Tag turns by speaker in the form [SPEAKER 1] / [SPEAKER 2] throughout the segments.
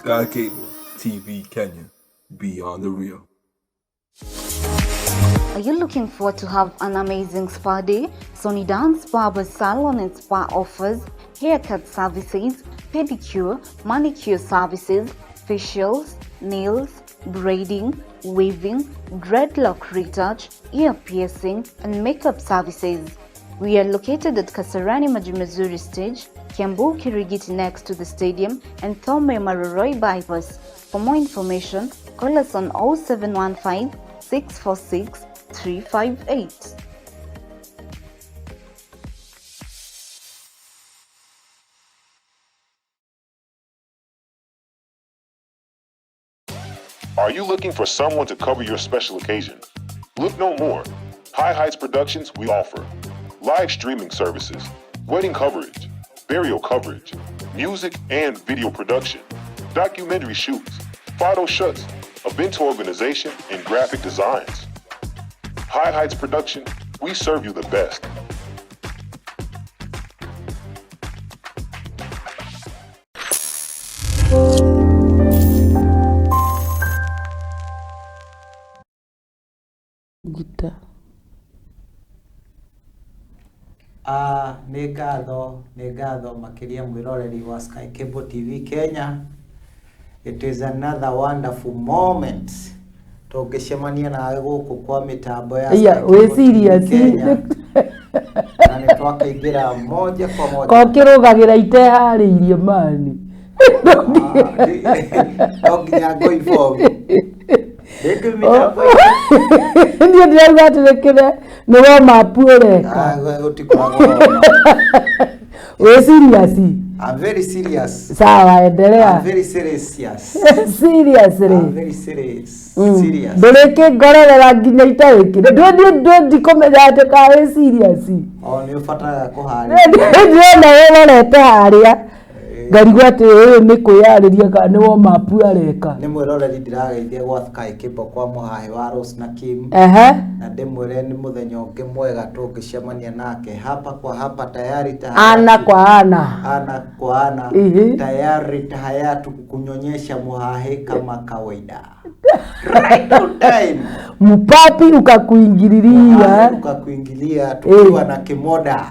[SPEAKER 1] Sky Cable TV Kenya. Beyond the real.
[SPEAKER 2] Are you looking forward to have an amazing spa day? Sony Dance Barber Salon and Spa offers haircut services, pedicure, manicure services, facials, nails, braiding, weaving, dreadlock retouch, ear piercing, and makeup services. We are located at Kasarani Majimazuri Stage, Kiambu Kirigiti next to the stadium, and Thome Maroroi bypass. For more information, call us on 0715 646 358.
[SPEAKER 3] Are you looking for someone to cover your special occasion? Look no more. High Heights Productions we offer live streaming services, wedding coverage, burial coverage, music and video production, documentary shoots, photo shoots, event organization, and graphic designs. High Heights Production, we serve you the best.
[SPEAKER 4] Gita.
[SPEAKER 5] Nĩ ngatho makĩria mwĩroreri wa Sky Cable TV Kenya. It is another wonderful moment. Tũngĩcemania nawe gũkũ kwa mĩtambo ya Sky Cable TV Kenya. Na nĩ twakĩingĩra moja kwa moja.
[SPEAKER 4] Kokĩrũgagĩra iteharĩirie mani.
[SPEAKER 5] Nginya going forward.
[SPEAKER 4] Ndiyo ndĩrauga atĩrĩkĩre nĩ woma puoreka. Wĩ serious?
[SPEAKER 5] I'm very serious.
[SPEAKER 4] Sawa, endelea.
[SPEAKER 5] I'm very serious.
[SPEAKER 4] Seriously.
[SPEAKER 5] I'm very serious. Serious.
[SPEAKER 4] Ndũrĩkĩ ngororera nginya itarĩkĩre. Ndikũmenya atĩ ka wĩ serious.
[SPEAKER 5] Nĩ ũbataraga kũharĩria.
[SPEAKER 4] Ndĩrona wĩrorete harĩa. Ngarigwo atĩ ũyũ nĩ kwĩyarĩria kana nĩ woma puoreka.
[SPEAKER 5] Nĩ mwĩroreri ndĩrageithia gwa Sky Cable kwa Muhahi wa Rose na Kim. Na ndĩmwĩre nĩ mũthenya ũngĩ mwega tũngĩcemania nake hapa kwa hapa tayari
[SPEAKER 4] ana kwa ana
[SPEAKER 5] tayari tayari kunyonyesha Muhahi kama kawaida. Right on time.
[SPEAKER 4] Mpapi ukakuingililia
[SPEAKER 5] tukiwa na kimoda.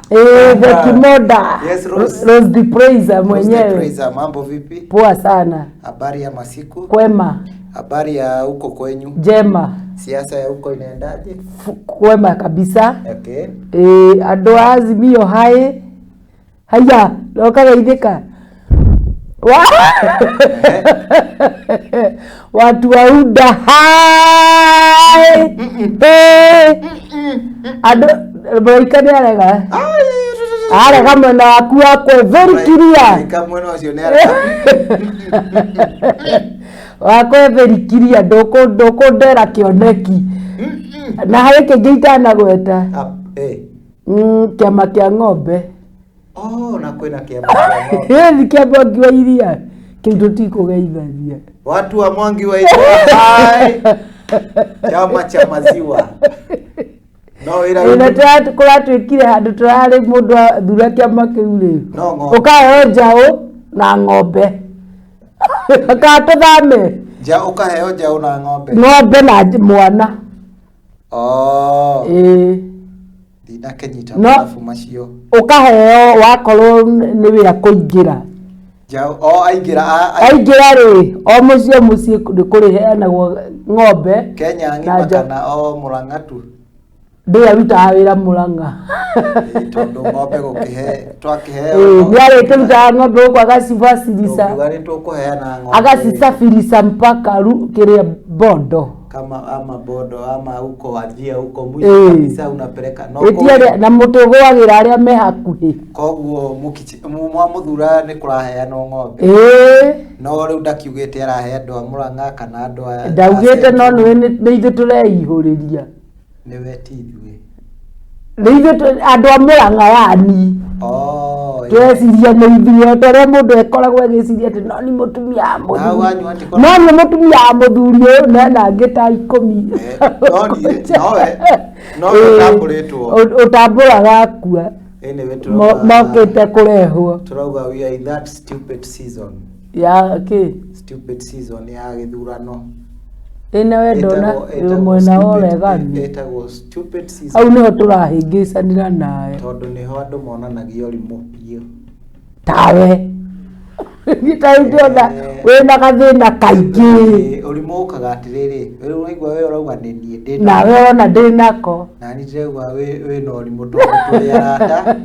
[SPEAKER 4] The kimoda.
[SPEAKER 5] Yes, Rose
[SPEAKER 4] the praiser mwenyewe.
[SPEAKER 5] Rose the praiser, mambo vipi?
[SPEAKER 4] Poa sana.
[SPEAKER 5] Habari ya masiku?
[SPEAKER 4] Kwema.
[SPEAKER 5] Habari ya huko kwenyu?
[SPEAKER 4] Jema.
[SPEAKER 5] Siasa ya huko inaendaje?
[SPEAKER 4] Kwema kabisa.
[SPEAKER 5] Okay.
[SPEAKER 4] Andũ a Azimio hai. Haya, lokageithĩka. Watu wa UDA hai. Ado boikani arega. Arega mwena waku wakwe very clear.
[SPEAKER 5] Kamwena wacio nĩ arega.
[SPEAKER 4] Wakwe very clear ndũkũndera kĩoneki. Na harĩ kĩngĩ itanagweta. Kĩama kĩa ng'ombe.
[SPEAKER 5] Na kwĩna kĩama kĩa ng'ombe.
[SPEAKER 4] Ni kĩama kĩa iria. Kĩu tũtikũgeithania.
[SPEAKER 5] Watu wa Mwangi wa iria hai. Chama cha maziwa. No ira
[SPEAKER 4] kũratwĩkire handũ tũrarĩ mũndũ athura kĩama kĩu rĩ. Ũkaheo njaũ na ng'ombe. Akatũthame.
[SPEAKER 5] Ũkaheo njaũ na ng'ombe.
[SPEAKER 4] Ng'ombe na mwana.
[SPEAKER 5] Ndina kenyita mafu macio.
[SPEAKER 4] Ũkaheo wakorwo nĩ wĩra kũingĩra. Aingĩra rĩ, o mũciĩ kũrĩheanagwo ng'ombe.
[SPEAKER 5] Kenya ng'ima kana Mũrang'a tu.
[SPEAKER 4] Ndĩrarutaga wĩra Mũrang'a.
[SPEAKER 5] Tondũ ng'ombe twakĩheo.
[SPEAKER 4] Nĩ arĩkĩrutaga ng'ombe gũkũ agacibacirica. Agacicabirisha mpaka kĩrĩa Bondo.
[SPEAKER 5] Ama Bondo ama huko wajia huko mwisho kabisa unapeleka
[SPEAKER 4] na mũtũgwagĩra arĩa me hakuhĩ.
[SPEAKER 5] Koguo mũthura nĩ kũraheana ng'ombe. No rĩu ndakiugĩte arahe andũ a Mũrang'a kana andũ a
[SPEAKER 4] ndaugĩte no nĩ ithuĩ tũreihũrĩria.
[SPEAKER 5] Nĩwe ti ithuĩ.
[SPEAKER 4] Nĩ ithuĩ andũ a Mũrang'a yani. Tweciria nĩ ithuĩ tũrĩa mũndũ ekoragwo agĩciria atĩ no nĩ mũtumia wa mũthuri. No nĩ mũtumia wa mũthuri ũyũ na angĩ ta 10.
[SPEAKER 5] No ũtambũrĩtwo.
[SPEAKER 4] Ũtambũraga akua. Mokĩte kũrehwo.
[SPEAKER 5] Turauga we are in that stupid season.
[SPEAKER 4] ya ke
[SPEAKER 5] stupid season ya githurano
[SPEAKER 4] ina wendona mwena wole gani
[SPEAKER 5] etagwo stupid season
[SPEAKER 4] au niho turahingicanira nawe
[SPEAKER 5] tondu niho andu monanagia urimu biũ
[SPEAKER 4] tawe gitaithiona wina gathina kaingi
[SPEAKER 5] urimu ukaga atiriri uraigua we urauga ni nie ndi
[SPEAKER 4] nawe ona ndinako
[SPEAKER 5] na ni ndiraigua wina urimu tondu turi arata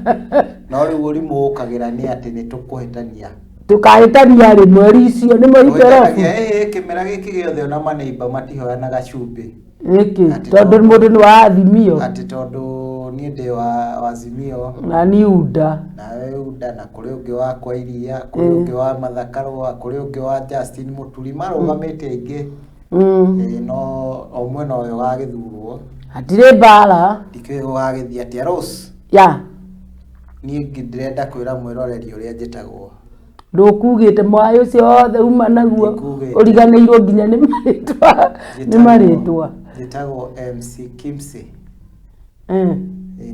[SPEAKER 5] no riu urimu ukagira ni ati ni tukuhitania
[SPEAKER 4] tukahitania ri mweri icio ni mweri kerofu
[SPEAKER 5] kimera giki giothe ona maneiba matihoyanaga cumbi
[SPEAKER 4] iki tondu mundu ni wa Azimio
[SPEAKER 5] ati tondu ni ndi wa Azimio
[SPEAKER 4] na ni UDA
[SPEAKER 5] nawe UDA na kuri ungi wa kwa iria kuri ungi wa Mathakarwa kuri ungi wa Justin Muturi marugamite ingi no omwe no yo gagithurwo
[SPEAKER 4] atire bara
[SPEAKER 5] dikwe wagithia ati Rose
[SPEAKER 4] ya
[SPEAKER 5] ni ndirenda kwira mwiroreri uria njitagwo
[SPEAKER 4] ndukugite mwayo ciothe uma naguo uriganiirwo nginya ni maritwa
[SPEAKER 5] njitagwo MC Kimsy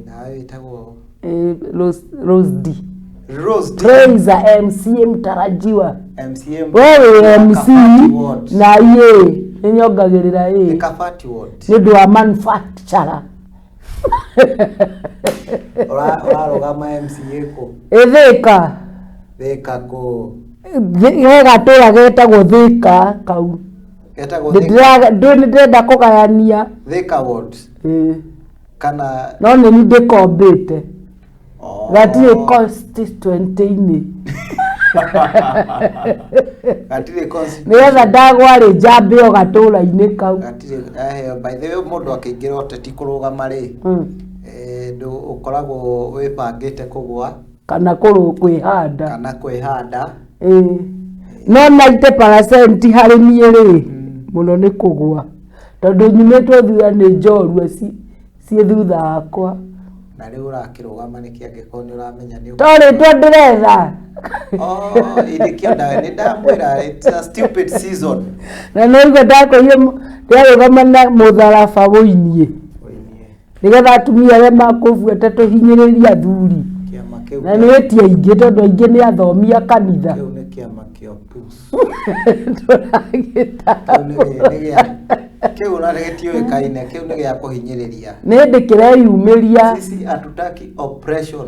[SPEAKER 5] nawe itagwo
[SPEAKER 4] Rose D Praise MC mtarajiwa wewe MC na ye ninyongagirira ye
[SPEAKER 5] ni kafati word
[SPEAKER 4] ni ndo wa manufacturer
[SPEAKER 5] ora rogama MC yeko
[SPEAKER 4] thika
[SPEAKER 5] ko
[SPEAKER 4] gega tura getagwo thika kau
[SPEAKER 5] getagwo
[SPEAKER 4] thika ndenda kugayania
[SPEAKER 5] thika word kana
[SPEAKER 4] no ni ndikombite gatire constituent-ini
[SPEAKER 5] gatire constituent
[SPEAKER 4] nigetha ndagwari njambe o gatura-ini kau
[SPEAKER 5] gatire by the way mundu akeingira oteti kurugama ri ndu ukoragwo wibangite kugwa
[SPEAKER 4] kana kwihanda no 90% hari nie ri muno ni kugwa tondu nyumitwo thutha ni njorua cie thutha wakwa
[SPEAKER 5] na riu urakirugama niki angiko ni uramenya ni
[SPEAKER 4] toritwo ndiretha
[SPEAKER 5] idikio ndawe ni ndamwira it's a stupid season
[SPEAKER 4] na no igwe ndakoire ndirugama na mutharaba woinie nigetha atumia aria makubuete tuhinyiriria athuri na nä tia ingä tondå aingä nä athomia kanitha
[SPEAKER 5] kä u nä kä ama kä o kä u narä gä tiå kaine kä u nä gä a kå hinyä rä ria
[SPEAKER 4] nä ndä kä reyumä
[SPEAKER 5] sisi atutaki oppression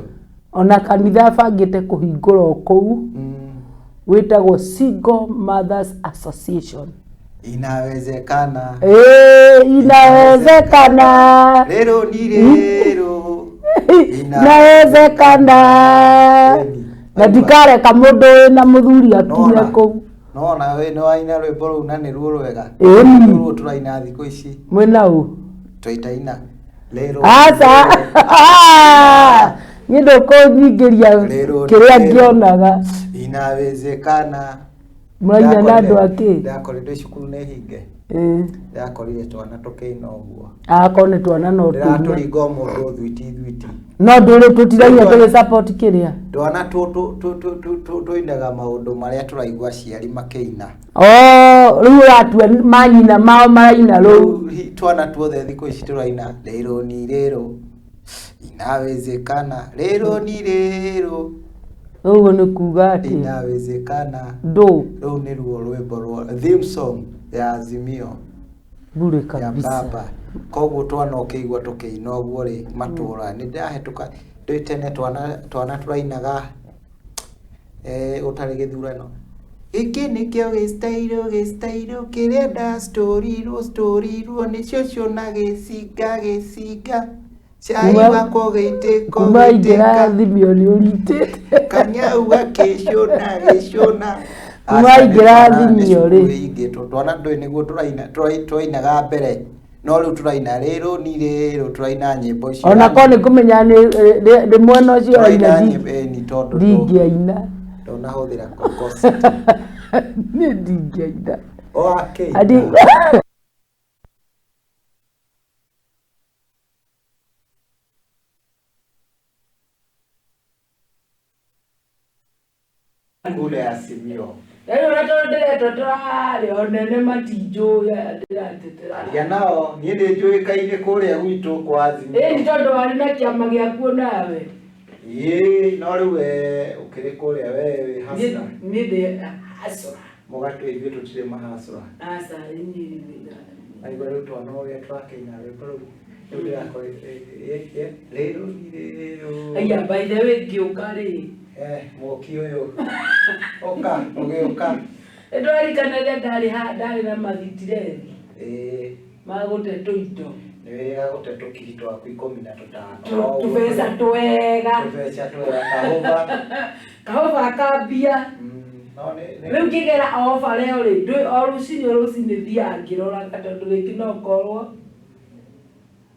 [SPEAKER 4] ona kanitha bangä te kå hingå ra å kå u wä tagwo Single Mothers Association
[SPEAKER 5] inawezekana
[SPEAKER 4] inawezekana
[SPEAKER 5] lero ni lero
[SPEAKER 4] inawezekana na ndikareka mundu na muthuri akinye kuu
[SPEAKER 5] no na we no aina rwimbo ru na ni ruo rwega ruo turaina thiko ici
[SPEAKER 4] mwena u
[SPEAKER 5] twaitaina lero
[SPEAKER 4] asa ngindo ko nyingiria kiria ngionaga
[SPEAKER 5] inawezekana
[SPEAKER 4] mwaina na andu aki
[SPEAKER 5] ndakorire cukuru ne hinge ndakorire twana tukiina uguo
[SPEAKER 4] akone twana no
[SPEAKER 5] ndaturinga mundu thwiti
[SPEAKER 4] no nduri tutiragia tuli support kiria
[SPEAKER 5] twana tuinaga maundu maria turaigua ciari makiina
[SPEAKER 4] riu atwe manyina mao maraina ru
[SPEAKER 5] twana tuothe thiko ici turaina lero ni lero inawezekana lero ni lero
[SPEAKER 4] uguo ni kuga ati
[SPEAKER 5] inawezekana riu ni ruo rwimbo rwa theme song ya Azimio
[SPEAKER 4] bure kabisa
[SPEAKER 5] baba koguo twana ukigwa tukiina uguo ri matura ni ndahetuka nditene twana turainaga utari githurano iki nikio gistairo kirenda story ruo nicio ciona giciga cai wako geiteko
[SPEAKER 4] Azimio ni uritite
[SPEAKER 5] kanyau gacona
[SPEAKER 4] mwaingira Azimio ri
[SPEAKER 5] ingitwo twana ndui niguo turainaga mbere no riu turaina rero ni rero turaina nyimbo icio
[SPEAKER 4] ona ko ni kumenya ni mwena ucio
[SPEAKER 5] aina ni tondu
[SPEAKER 4] ndingiaina
[SPEAKER 5] ndona huthira kokosi
[SPEAKER 4] ni ndingiaina
[SPEAKER 5] okay ule Azimio
[SPEAKER 4] Ero ratondere totwari onene matinjo ya ndiratetera.
[SPEAKER 5] Ya nao ni ndi njui kaine kuria gwitu kwa Azimio.
[SPEAKER 4] Ni tondu wari na kiama giakuo nawe.
[SPEAKER 5] no rĩu ũkĩrĩ kũrĩa we hasra.
[SPEAKER 4] Niĩ ndĩ hasra.
[SPEAKER 5] Mũgatũ ithuĩ tũtirĩ mahasra.
[SPEAKER 4] Asa niĩ
[SPEAKER 5] Aigua rĩu twana ũrĩa twakĩina rwĩmbo rũu. Rĩu ndĩrakorwo rĩrũ rĩrũ.
[SPEAKER 4] Aya by the way ngĩũka rĩ.
[SPEAKER 5] Mũki ũyũ. Ũka ũgĩũka.
[SPEAKER 4] Ndĩrarikana rĩrĩa ndarĩ na mathitireri. Magũte tũindo.
[SPEAKER 5] Nĩ wega gũte tũkiri twaku 15.
[SPEAKER 4] Tũbeca twega.
[SPEAKER 5] Tũbeca twega
[SPEAKER 4] kahũba kambia. Rĩu ngĩgera ofa rĩo rĩ, o rũcinĩ thiaga ngĩrora tondũ rĩngĩ no korwo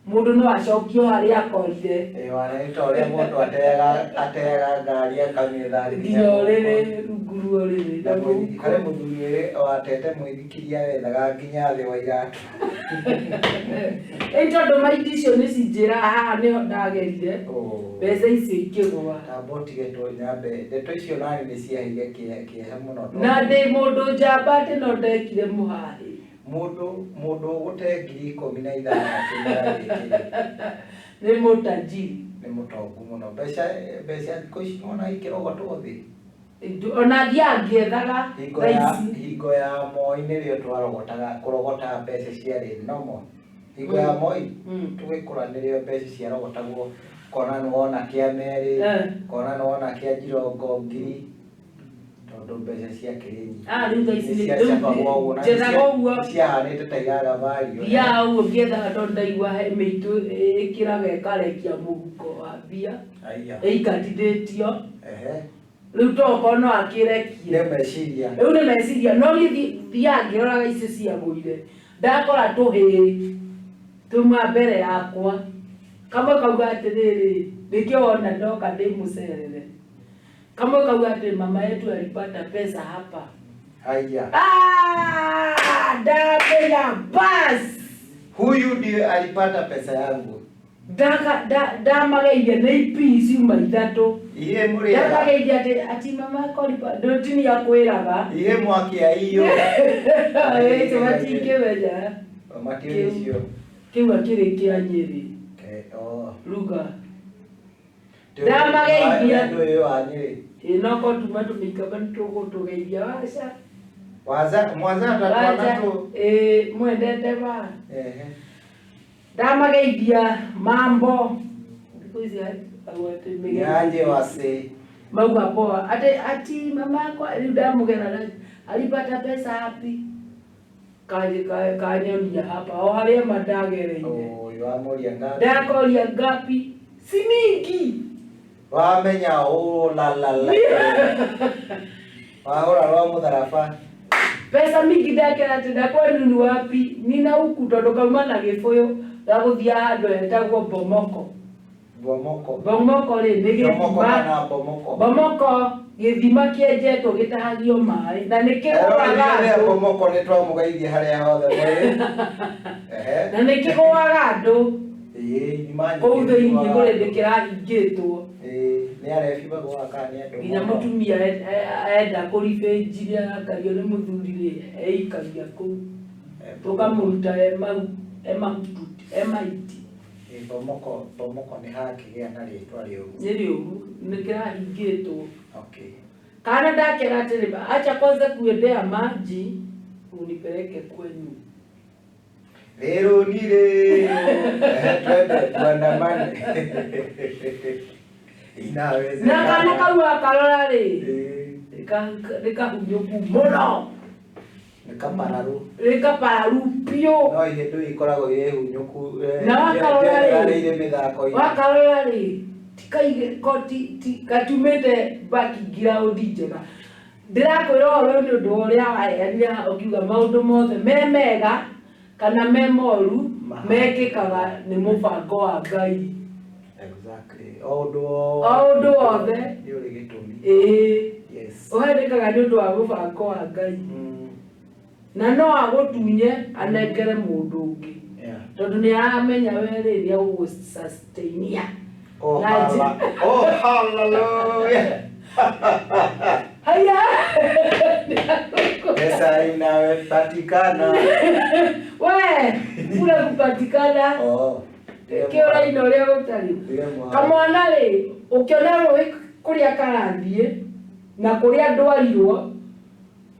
[SPEAKER 4] mũndũ no acokio harĩa akorire.
[SPEAKER 5] Wanĩta ũrĩa mũndũ ateaga ngari akamĩtha
[SPEAKER 4] nginya ũrĩrĩ rungu rũrĩrĩ.
[SPEAKER 5] Harĩ mũthuri watete mũithikiria wethaga nginya thĩ wa iratũ.
[SPEAKER 4] Tondũ maindi icio nĩ cinjĩra haha nĩho ndagerire mbeca icio ikĩgũa.
[SPEAKER 5] Tambotigetwo nyambe ndeto icio nani nĩ ciaheire kĩeha mũno.
[SPEAKER 4] Na ndĩ mũndũ njamba atĩ no ndekire Muhahi.
[SPEAKER 5] Mũndũ ũgũte 15,000
[SPEAKER 4] nĩ mũtajiri.
[SPEAKER 5] Nĩ mũtongu mũno. Mbeca thikũ ici nona ikĩrogotwo thĩ.
[SPEAKER 4] Ona thiaga ngĩethaga
[SPEAKER 5] hingo ya Moi nĩrĩo twarogotaga kũrogota mbeca ciarĩ nomo. Hingo ya Moi tũgĩkũra nĩrĩo mbeca ciarogotagwo. Kona nĩwona kĩa merĩ, kona nĩwona kĩa Njirongo ngiri. Tondũ mbeca ciakĩrĩ nyingĩ.
[SPEAKER 4] Rĩu thaa ici
[SPEAKER 5] njethaga ũguo ciahanĩte ta iraga vario.
[SPEAKER 4] Thiaga ũguo ngĩethaga tondũ ndaigua he mĩitũ ĩkĩraga ĩkarekia mũhuko wa mbia. Ĩikatithĩtio. Rĩu tokorwo no akĩrekie.
[SPEAKER 5] Nĩ meciria.
[SPEAKER 4] Rĩu nĩ meciria no thiaga ngĩroraga icio ciagũire. Ndakora tũhĩ tuma mbere yakwa. Kamwe kauga atĩrĩrĩ, nĩkĩo wona ndoka ndĩ mũcerere. Kamwe kauga atĩ mama yetu alipata pesa hapa. Ndapenya basi.
[SPEAKER 5] Huyu ndiye alipata pesa yangu.
[SPEAKER 4] Ndamageithia nĩ ipi ciuma ithatũ.
[SPEAKER 5] Ihe mũrĩega.
[SPEAKER 4] Ndamageithia ati mama yako alipata. Ndotini ya kwĩraga.
[SPEAKER 5] Ihe mwakia iyo.
[SPEAKER 4] Matingĩmenya.
[SPEAKER 5] Matiũcio.
[SPEAKER 4] Kĩu akĩrĩ kĩa Nyĩrĩ. Ruga. Ndamageithia.
[SPEAKER 5] Andũ ũyũ wa Nyĩrĩ.
[SPEAKER 4] No ko tuma tũmĩikaba nĩtũgũtũgeithia waca.
[SPEAKER 5] Mwanza atatwana tu.
[SPEAKER 4] Mwendete ba. Ndamageithia mambo.
[SPEAKER 5] Nyaje wase.
[SPEAKER 4] Mauga poa. Ati mama yako ndamugera alipata pesa hapi. Kanyonia hapa. O harĩa mandagereire.
[SPEAKER 5] Yamoria ngapi?
[SPEAKER 4] Ndakoria ngapi? Si mingi.
[SPEAKER 5] Wamenya la. Wahora roho mũtharafa.
[SPEAKER 4] Pesa mingi ndakera atĩ ndakwenu ni wapi? Nina huku tondũ kauma na gĩbũyũ gagũthia handũ hetagwo Bomoko. Bomoko rĩ nĩ gĩthima. Bomoko gĩthima kĩenjetwo gĩtahagio maĩ na nĩkĩgũaga andũ.
[SPEAKER 5] Bomoko nĩ twamũgeithie harĩa hothe mũrĩ.
[SPEAKER 4] Na nĩkĩgũaga andũ. Kũu thĩinĩ kũrĩ ndĩkĩrahingĩtwo.
[SPEAKER 5] Nĩ arebiba gwaka nĩ andũ.
[SPEAKER 4] Nginya mũtumia enda kũribĩnjire akario nĩ mũthuri rĩ eikagia kũu. Tũkamũruta emaiti.
[SPEAKER 5] Bomoko nĩ hakĩgĩa na rĩtwa rĩũru.
[SPEAKER 4] Nĩ rĩũru nĩkĩrahingĩtwo.
[SPEAKER 5] Kana
[SPEAKER 4] ndakera atĩrĩ acha kwanza kuendea maji unipeleke kwenu.
[SPEAKER 5] Lero ni leo. Twende tuandamane. Inaweza.
[SPEAKER 4] Na kana kaua kalora rĩ. Nikahunyoku mũno. Nikapararu pio.
[SPEAKER 5] No ihe ndu ikoragwo yehunyoku.
[SPEAKER 4] Na wakalora
[SPEAKER 5] rĩ.
[SPEAKER 4] Wakalora rĩ. Tikaige koti katumete background njega. Ndirakwĩra ũhoro nĩ ũndũ ũrĩa waheanire ũkiuga maũndũ mothe me mega kana me moru mekĩkaga nĩ mũbango wa Ngai.
[SPEAKER 5] Exactly.
[SPEAKER 4] Ũndũ wothe
[SPEAKER 5] nĩ ũrĩ gĩtũmi. Yes.
[SPEAKER 4] Ũhanĩkaga nĩ ũndũ wa mũbango wa Ngai. Na no agũtunye anengere mũndũ ũngĩ. Tondũ nĩ aramenya we rĩrĩa ũgũsustainia.
[SPEAKER 5] Oh hallelujah.
[SPEAKER 4] Haya.
[SPEAKER 5] Pesa inapatikana.
[SPEAKER 4] We, kula kupatikana. Kiora ino leo gutari. Kamwana rĩ, ukiona rũĩ kũrĩa karathie na kũrĩa ndwarirwo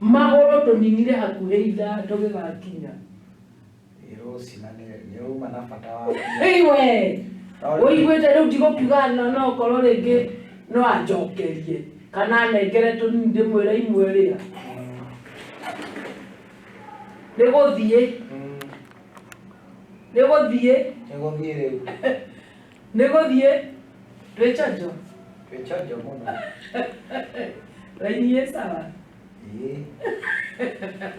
[SPEAKER 4] magũrũ tũninire hakuhĩ ithaa tũgĩgakinya
[SPEAKER 5] nĩũma na bata wa
[SPEAKER 4] iwe ũiguĩte rĩu ndigũkiuga no korwo rĩngĩ no anjokerie kana nengere tũnini ndĩmwĩra imwe rĩa nĩgũthiĩ
[SPEAKER 5] rĩu
[SPEAKER 4] nĩgũthiĩ twĩcanjo
[SPEAKER 5] mũno
[SPEAKER 4] raini ĩ sawa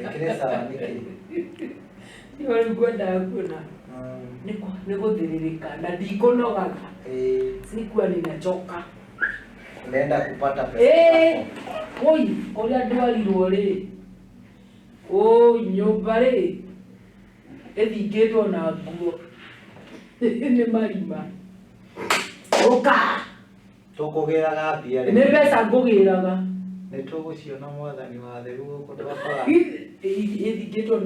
[SPEAKER 5] ĩkĩrĩ sawa nĩkĩ
[SPEAKER 4] iwe rĩu ngwendaga kuona nĩgũthĩrĩrĩka na ndikũnogaga sikuwa ninachoka
[SPEAKER 5] unaenda kupata pesa
[SPEAKER 4] oi kũrĩa ndwarirwo rĩ nyũmba rĩ ĩthingĩtwo na nguo nĩ marima ũka
[SPEAKER 5] tũkũgĩraga mbia
[SPEAKER 4] nĩ mbeca ngũgĩraga
[SPEAKER 5] nĩtũgũciona mwathani wa theru gũkũ twakora
[SPEAKER 4] ĩthingĩtwo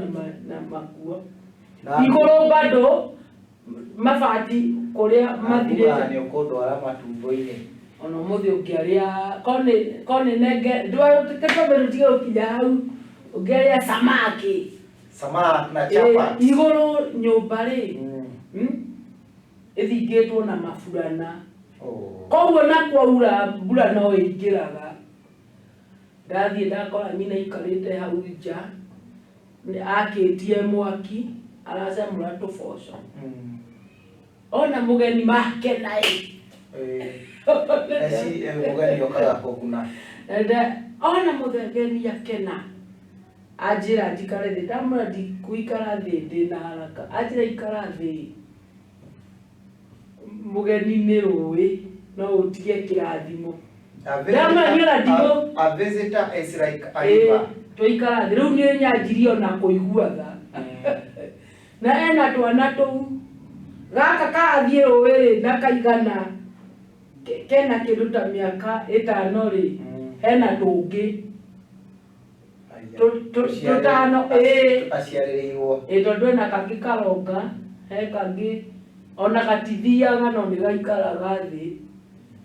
[SPEAKER 4] na makuo igũrũ bado mabati kũrĩa mathirĩte
[SPEAKER 5] nĩ ũkũndwara matumbo-inĩ
[SPEAKER 4] ona mũthĩ ũngĩarĩa konĩ nenge ndwatũkĩtũmĩrũ tiga ũkinya hau ũngĩarĩa samaki
[SPEAKER 5] na chapati
[SPEAKER 4] igũrũ nyũmba rĩ ĩthingĩtwo na maburana koguo na kwaura mbura no ĩingĩraga ndathiĩ ndakora nyina ikarĩte hau nja akĩtie mwaki aracamũra tũboco ona mũgeni makena
[SPEAKER 5] mũgeni okaga kũguna
[SPEAKER 4] ona mũgeni akena anjĩra njikare thĩ ndamwĩra ndikũikara thĩ ndĩna haraka anjĩra ikara thĩ mũgeni nĩ rũĩ no ũtige kĩrathimo ndamwĩra ndigũ
[SPEAKER 5] a visitor is like a river
[SPEAKER 4] tũikara thĩ rĩu nĩ nyanjirie ona kũiguaga na ena twana tũu gaka karathiĩ rũĩ rĩ na kaigana kena kĩndũ ta mĩaka 5 rĩ hena tũngĩ tũtano
[SPEAKER 5] aciarĩrĩirwo
[SPEAKER 4] tondũ ena kangĩ karonga he kangĩ ona gatithiaga no nĩ gaikaraga thĩ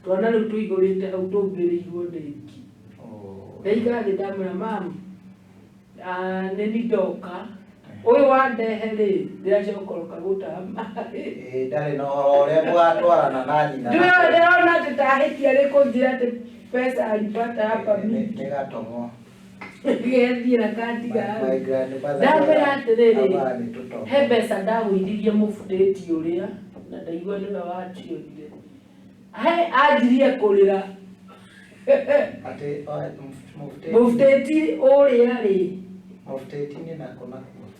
[SPEAKER 4] twana rĩu tũigũrĩte hau tũmbĩrĩirwo ndĩki ndaikara thĩ ndamwĩra mamu nĩ ndoka ũyũ wandehe rĩ ndĩracokoroka gũtaha maĩ
[SPEAKER 5] ndarĩ na ũhoro ũrĩa mũgatwarana na nyina
[SPEAKER 4] ndĩrona atĩ tahĩtia rĩkũnjĩra atĩ pesa alipata hapa
[SPEAKER 5] nĩ gatong'o
[SPEAKER 4] gĩthiĩ na kandiga ndamwĩra atĩrĩrĩ he mbeca ndagũithirie mũbutĩti ũrĩa na ndaigua nĩwe wacionire anjirie kũrĩra mũbutĩti ũrĩa rĩ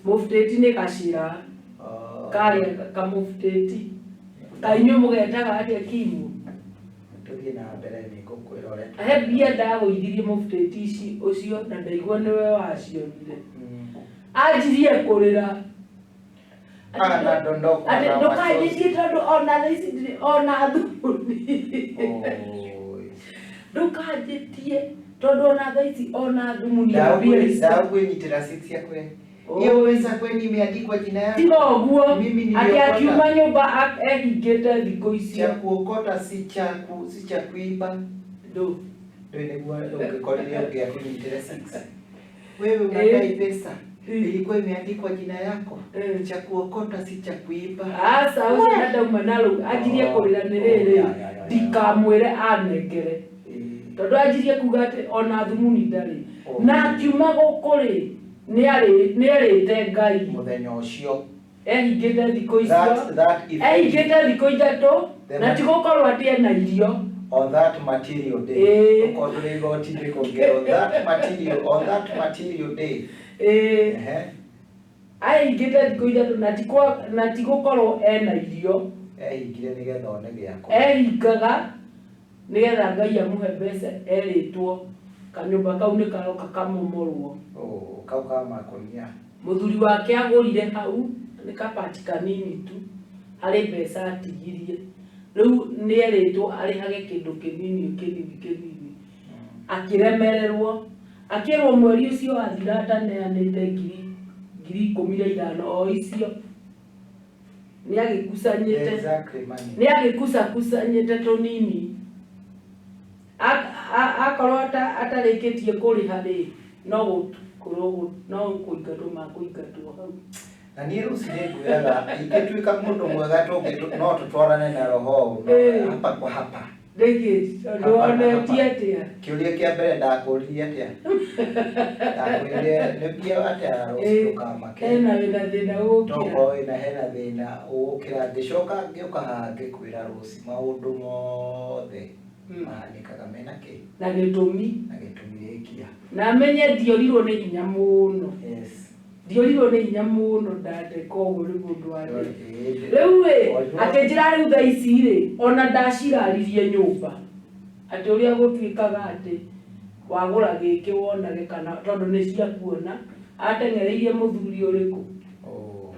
[SPEAKER 4] mũbutĩti nĩ gacĩra karĩa kamũbutĩti kainyuĩ mũgetaga atĩa Kimu
[SPEAKER 5] tũthiĩ na mbere nĩ ngũkwĩra ũrĩa
[SPEAKER 4] he mbia ndagũithirie mũbutĩti ũcio na ndaigua nĩwe wacionire anjirie kũrĩra ndũkanjĩtie tondũ ona thaa ici ndirĩ ona thumuni ndũkanjĩtie tondũ ona thaa ici ona thumuni
[SPEAKER 5] ndagwĩnyitĩra 6 yakwe hiyo pesa kwani imeandikwa jina yako
[SPEAKER 4] tiga ũguo atĩ akiuma nyũmba ehingĩte thikũ icio
[SPEAKER 5] cha kuokota si cha kuiba
[SPEAKER 4] ndũ
[SPEAKER 5] nĩguo ũngĩkorire ũngĩakũnyitĩra 6 wewe unadai pesa ilikuwa imeandikwa jina yako cha kuokota si cha kuiba
[SPEAKER 4] asa ucio ndauma na rĩu anjirie kũrĩra nĩ rĩrĩ ndikamwĩre anengere tondũ anjirie kuga atĩ ona thumuni ndarĩ na akiuma gũkũ rĩ nĩ arĩte Ngai
[SPEAKER 5] mũthenya ũcio
[SPEAKER 4] ehingĩte thikũ icio ehingĩte thikũ ithatũ na tigũkorwo atĩ ena irio
[SPEAKER 5] on that material day ũkondũrĩ igoti ndĩkũngero on that material day
[SPEAKER 4] ahingĩte thikũ ithatũ na tigũkorwo ena irio
[SPEAKER 5] ehingire nĩgetha one gĩako
[SPEAKER 4] ehingaga nĩgetha Ngai amũhe mbeca erĩtwo kanyũmba kau nĩ karoka kamomorwo
[SPEAKER 5] kau ka makũnia
[SPEAKER 4] mũthuri wake agũrire hau nĩ kabati kanini tu harĩ mbeca atigirie rĩu nĩ erĩtwo arĩhage kĩndũ kĩnini akĩremererwo akĩrwo mweri ũcio wathira ataneanĩte ngiri 15 o icio nĩ agĩkusanyĩte tũnini akorwo atarĩkĩtie kũrĩha rĩ no kũingatwo makũingatwo hau.
[SPEAKER 5] Na niĩ rũciũ ngwĩraga ingĩtuĩka mũndũ mwega no tũtwarane na roho hapa kwa hapa.
[SPEAKER 4] Ndwonetie atĩa?
[SPEAKER 5] Kĩũria kĩa mbere ndakũririe atĩa? Ndakwĩrire nĩbia atĩa rũciũ ũkamake.
[SPEAKER 4] Hena thĩna ũgũkĩra.
[SPEAKER 5] Tokorwo hena thĩna ũgũkĩra ngĩcoka ngĩũka haha ngĩkwĩra rũciũ maũndũ mothe mahanĩkaga mena kĩ?
[SPEAKER 4] Na gĩtũmi
[SPEAKER 5] gĩkĩa.
[SPEAKER 4] Na menye ndiorirwo nĩ hinya mũno.
[SPEAKER 5] Yes.
[SPEAKER 4] Ndiorirwo nĩ hinya mũno ndateka ũguo nĩ mũndũ warĩ. Rĩu akĩnjĩra rĩu thaa ici rĩ ona ndaciraririe nyũmba atĩ ũrĩa gũtuĩkaga atĩ wagũra gĩkĩ wonage kana tondũ nĩ cia kuona ateng'ereirie mũthuri ũrĩkũ.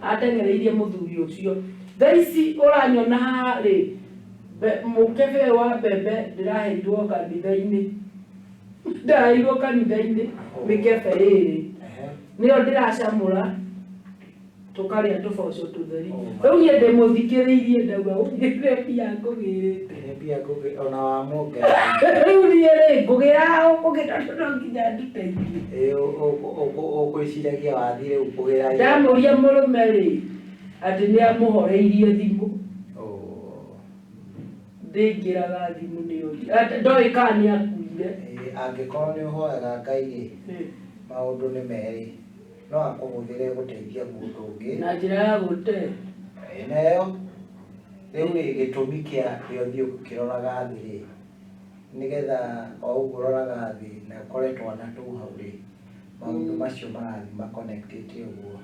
[SPEAKER 4] Ateng'ereirie mũthuri ũcio. Thaa ici ũranyona haha rĩ mũkebe wa mbembe ndĩraheirwo kanitha-inĩ. Ndĩraheirwo kanitha-inĩ mĩkebe ĩrĩ. Nĩyo ndĩracamũra tũkarĩa tũboco tũtheri. Rĩu niĩ ndĩmũthikĩrĩirie ndauga ũgĩre mbia ngũgĩrĩte.
[SPEAKER 5] Mbia ona wa mũnge.
[SPEAKER 4] Rĩu niĩ rĩ ngũgĩra ũgĩra no nginya ndũteithie.
[SPEAKER 5] Ũkwĩciragia wathiĩ rĩu kũgĩra.
[SPEAKER 4] Ndamũria mũrũme rĩ atĩ nĩamũhoreirie thimũ. Ndĩngĩraga thimũ nĩyo. Ndoĩ kana nĩakuire. Angĩkorwo
[SPEAKER 5] nĩũhoyaga Ngai rĩ maũndũ nĩ merĩ. No akũhũthĩre gũteithia mũndũ ũngĩ
[SPEAKER 4] na njĩra ya gũte
[SPEAKER 5] nayo rĩu nĩ gĩtũmi kĩa ũthiĩ ũkĩroraga thĩ rĩ nĩgetha o ũguo ũroraga thĩ na ũkore twana tũu hau rĩ maũndũ macio marathiĩ makonekitĩte ũguo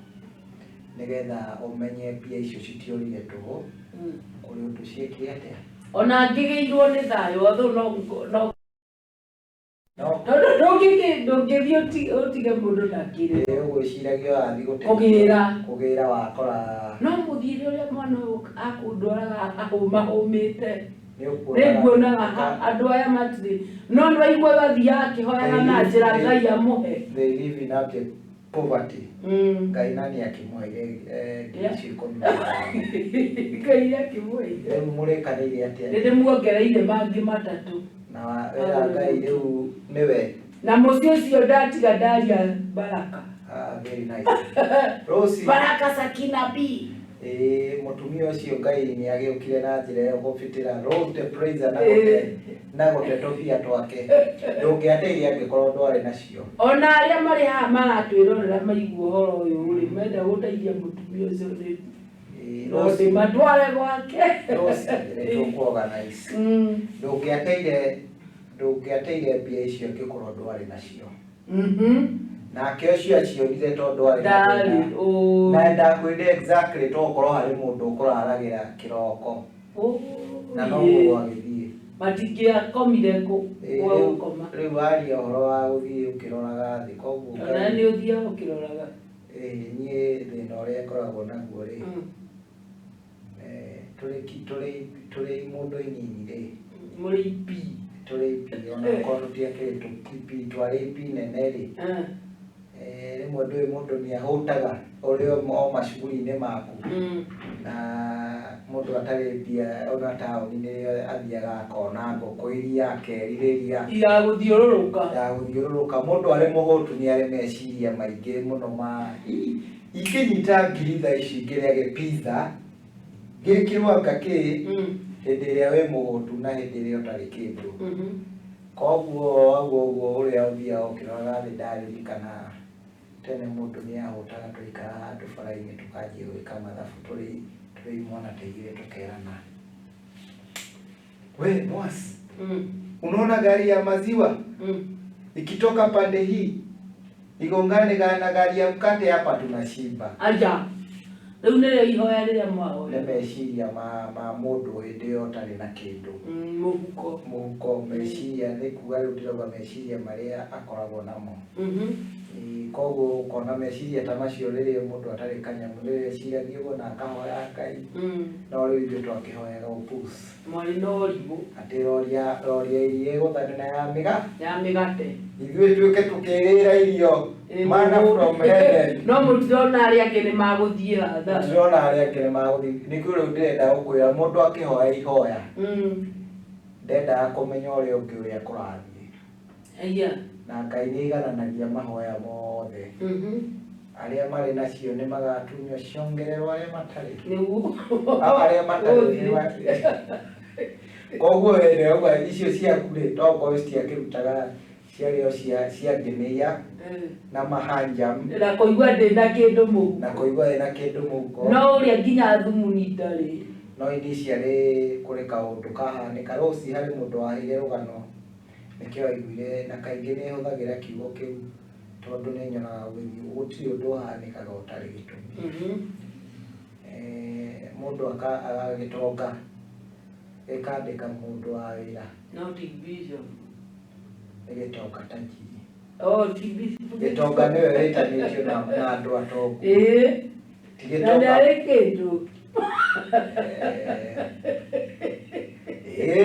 [SPEAKER 5] nĩgetha ũmenye mbia icio citiorire tũhũ kũrĩ ũndũ ciĩkire atĩa.
[SPEAKER 4] Ona ngĩgĩirwo nĩ thayũ athu no ndũngĩthiĩ ũtige mũndũ ndakĩrĩ.
[SPEAKER 5] Ũgwĩciragia wathiĩ
[SPEAKER 4] kũgĩra
[SPEAKER 5] wakora
[SPEAKER 4] no mũthiĩre ũrĩa mwana akũndwaraga ahũmahũmĩte. Nĩnguonaga andũ aya matirĩ no nĩwaigua bathiaga akĩhoyaga na njĩra Ngai amũhe.
[SPEAKER 5] They live in abject poverty. Ngai nani akĩmũheire ngiri ikũmi
[SPEAKER 4] Ngai akĩmũheire.
[SPEAKER 5] Rĩu mũrĩkanĩire atĩa?
[SPEAKER 4] Nĩndĩmuongereire mangĩ matatũ.
[SPEAKER 5] Na wĩra Ngai rĩu nĩwe.
[SPEAKER 4] Na mũciĩ ũcio ndatiga ndaria Baraka.
[SPEAKER 5] Very nice. Rosi.
[SPEAKER 4] Baraka Sakina B.
[SPEAKER 5] Mũtumia ũcio Ngai nĩagĩũkire na njĩra ya gũbitĩra Rose praise na gũte tũbia twake. Ndũngĩateithia angĩkorwo ndwarĩ nacio. Ona
[SPEAKER 4] arĩa marĩ haha maratwĩrorera maigua ũhoro ũyũ rĩ menda gũteithia mũtumia ũcio rĩ. Rosi matware gwake.
[SPEAKER 5] Rosi nĩtũkũorganize. Ndũngĩateire mbia icio angĩkorwo ndwarĩ nacio. Nake ũcio acionire tondũ arĩ na ndakwĩrire exactly tokorwo harĩ mũndũ ũkũraragĩra kĩroko na no mũndũ agĩthiĩ
[SPEAKER 4] matingĩakomire gũkoma.
[SPEAKER 5] Rĩu waria ũhoro wa gũthiĩ ũkĩroraga thĩ koguo
[SPEAKER 4] ona nĩ ũthiaga ũkĩroraga.
[SPEAKER 5] Niĩ thĩna ũrĩa ngoragwo naguo rĩ tũrĩ mũndũ inyinyi rĩ
[SPEAKER 4] mũrĩ ipi
[SPEAKER 5] tũrĩ ipi ona korwo tũtiakĩrĩ ipi twarĩ ipi nene rĩ rĩmwe ndũĩ mũndũ nĩahũtaga ũrĩ o macuguri-inĩ maku na mũndũ atarĩ mbia ona taũni-inĩ athiaga akona ngũkũ iria akerirĩria yagũthiũrũrũka mũndũ arĩ mũhũtu nĩ arĩ meciria maingĩ mũno ingĩnyita ngiri thaa ici ngĩrĩage pizza gĩkĩrwanga kĩ hĩndĩ ĩrĩa wĩ mũhũtu na hĩndĩ ĩrĩa ũtarĩ kĩndũ koguo ũguo ũrĩa ũthiaga ũkĩroraga thĩ ndaririkana tene mũndũ nĩahũtaga tũikara handũ bara-inĩ tũkanjia gwĩka mathabu tũrĩ imwana taigire tukerana we mwasi unaona gari ya maziwa ikitoka pande hii igongane na gari ya mkate hapa tunashiba.
[SPEAKER 4] Aja rĩu nĩrĩo ihoya rĩrĩa mwahoya
[SPEAKER 5] nĩ meciria ma mũndũ hĩndĩ ĩyo ũtarĩ na kĩndũ mũhuko meciria nĩ kuga rĩu ndĩrauga meciria marĩa akoragwo namo koguo ũkona meciria ta macio rĩrĩa mũndũ atarĩ kanyamũ rĩrĩa eciragia ũguo na akahoya Ngai no rĩu ithuĩ twakĩhoyaga ũpus
[SPEAKER 4] mwarĩ na ũrimũ
[SPEAKER 5] atĩ roria iria ĩgũthanĩra ya mĩgate ithuĩ tuĩke tũkĩrĩra irio mana from heaven
[SPEAKER 4] no mũtirona arĩa angĩ nĩ magũthiĩ hatha
[SPEAKER 5] mũtirona arĩa angĩ nĩ magũthiĩ nĩkĩo rĩu ndĩrenda gũkwĩra mũndũ akĩhoya ihoya ndenda kũmenya ũrĩa ũngĩ ũrĩa kũrathiĩ.
[SPEAKER 2] Aya.
[SPEAKER 5] Na Ngai nĩ aigananagia mahoya mothe. Arĩa marĩ nacio nĩ magatunywo ciongererwo arĩa matarĩ.
[SPEAKER 2] Nĩguo.
[SPEAKER 5] Arĩa matarĩ. Koguo nĩ uga icio ciaku rĩ to ngoro citiakĩrutaga ciarĩo cia ngĩmĩia na mahanjam
[SPEAKER 2] na kũigua ndĩna kĩndũ mũhuko.
[SPEAKER 5] Na kũigua ndĩna kĩndũ mũhuko.
[SPEAKER 2] No ũrĩa nginya thumuni ndarĩ.
[SPEAKER 5] No ini ciarĩ kũrĩ kaũndũ kahanĩka rũci harĩ mũndũ waheire rũgano nĩkĩo aiguire na kaingĩ nĩ hũthagĩra kiugo kĩu tondũ nĩ nyonaga gũtirĩ ũndũ ũhanĩkaga ũtarĩ gĩtũmi. Mũndũ agagĩtonga ekandĩka mũndũ wa wĩra.
[SPEAKER 2] No division.
[SPEAKER 5] Gĩtonga ta njiri.
[SPEAKER 2] Oh, TV.
[SPEAKER 5] Gĩtonga nĩwe wĩtanĩtio na andũ atongu. Ti
[SPEAKER 2] Na ndarĩ kĩndũ.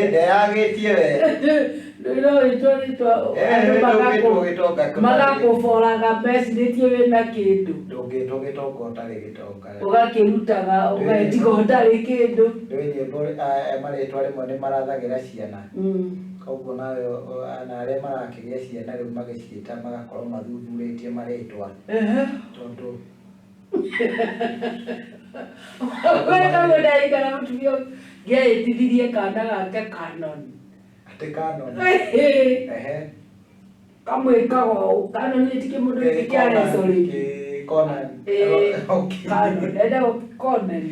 [SPEAKER 5] Ndeyagĩtie we.
[SPEAKER 2] Magakũboraga mecirĩtie wĩna kĩndũ.
[SPEAKER 5] Ndũngĩtwo gĩtonga ũtarĩ gĩtonga.
[SPEAKER 2] Ũgakĩrutaga ũgatiga ũtarĩ kĩndũ.
[SPEAKER 5] Rĩu nyĩmbo marĩtwa rĩmwe nĩ marathagĩra ciana. Koguo nawe na arĩa marakĩgĩa ciana rĩu magĩciĩta magakorwo mathuthurĩtie marĩtwa. Tondũ
[SPEAKER 2] weka mũndaikara mũtumia ngĩĩtithirie kana gake Canon.
[SPEAKER 5] Atĩ Canon.
[SPEAKER 2] Kamwĩkaga Canon ĩtikĩ mũndũ gĩkĩ kĩa resori.
[SPEAKER 5] Conan.
[SPEAKER 2] Canon enda Conan.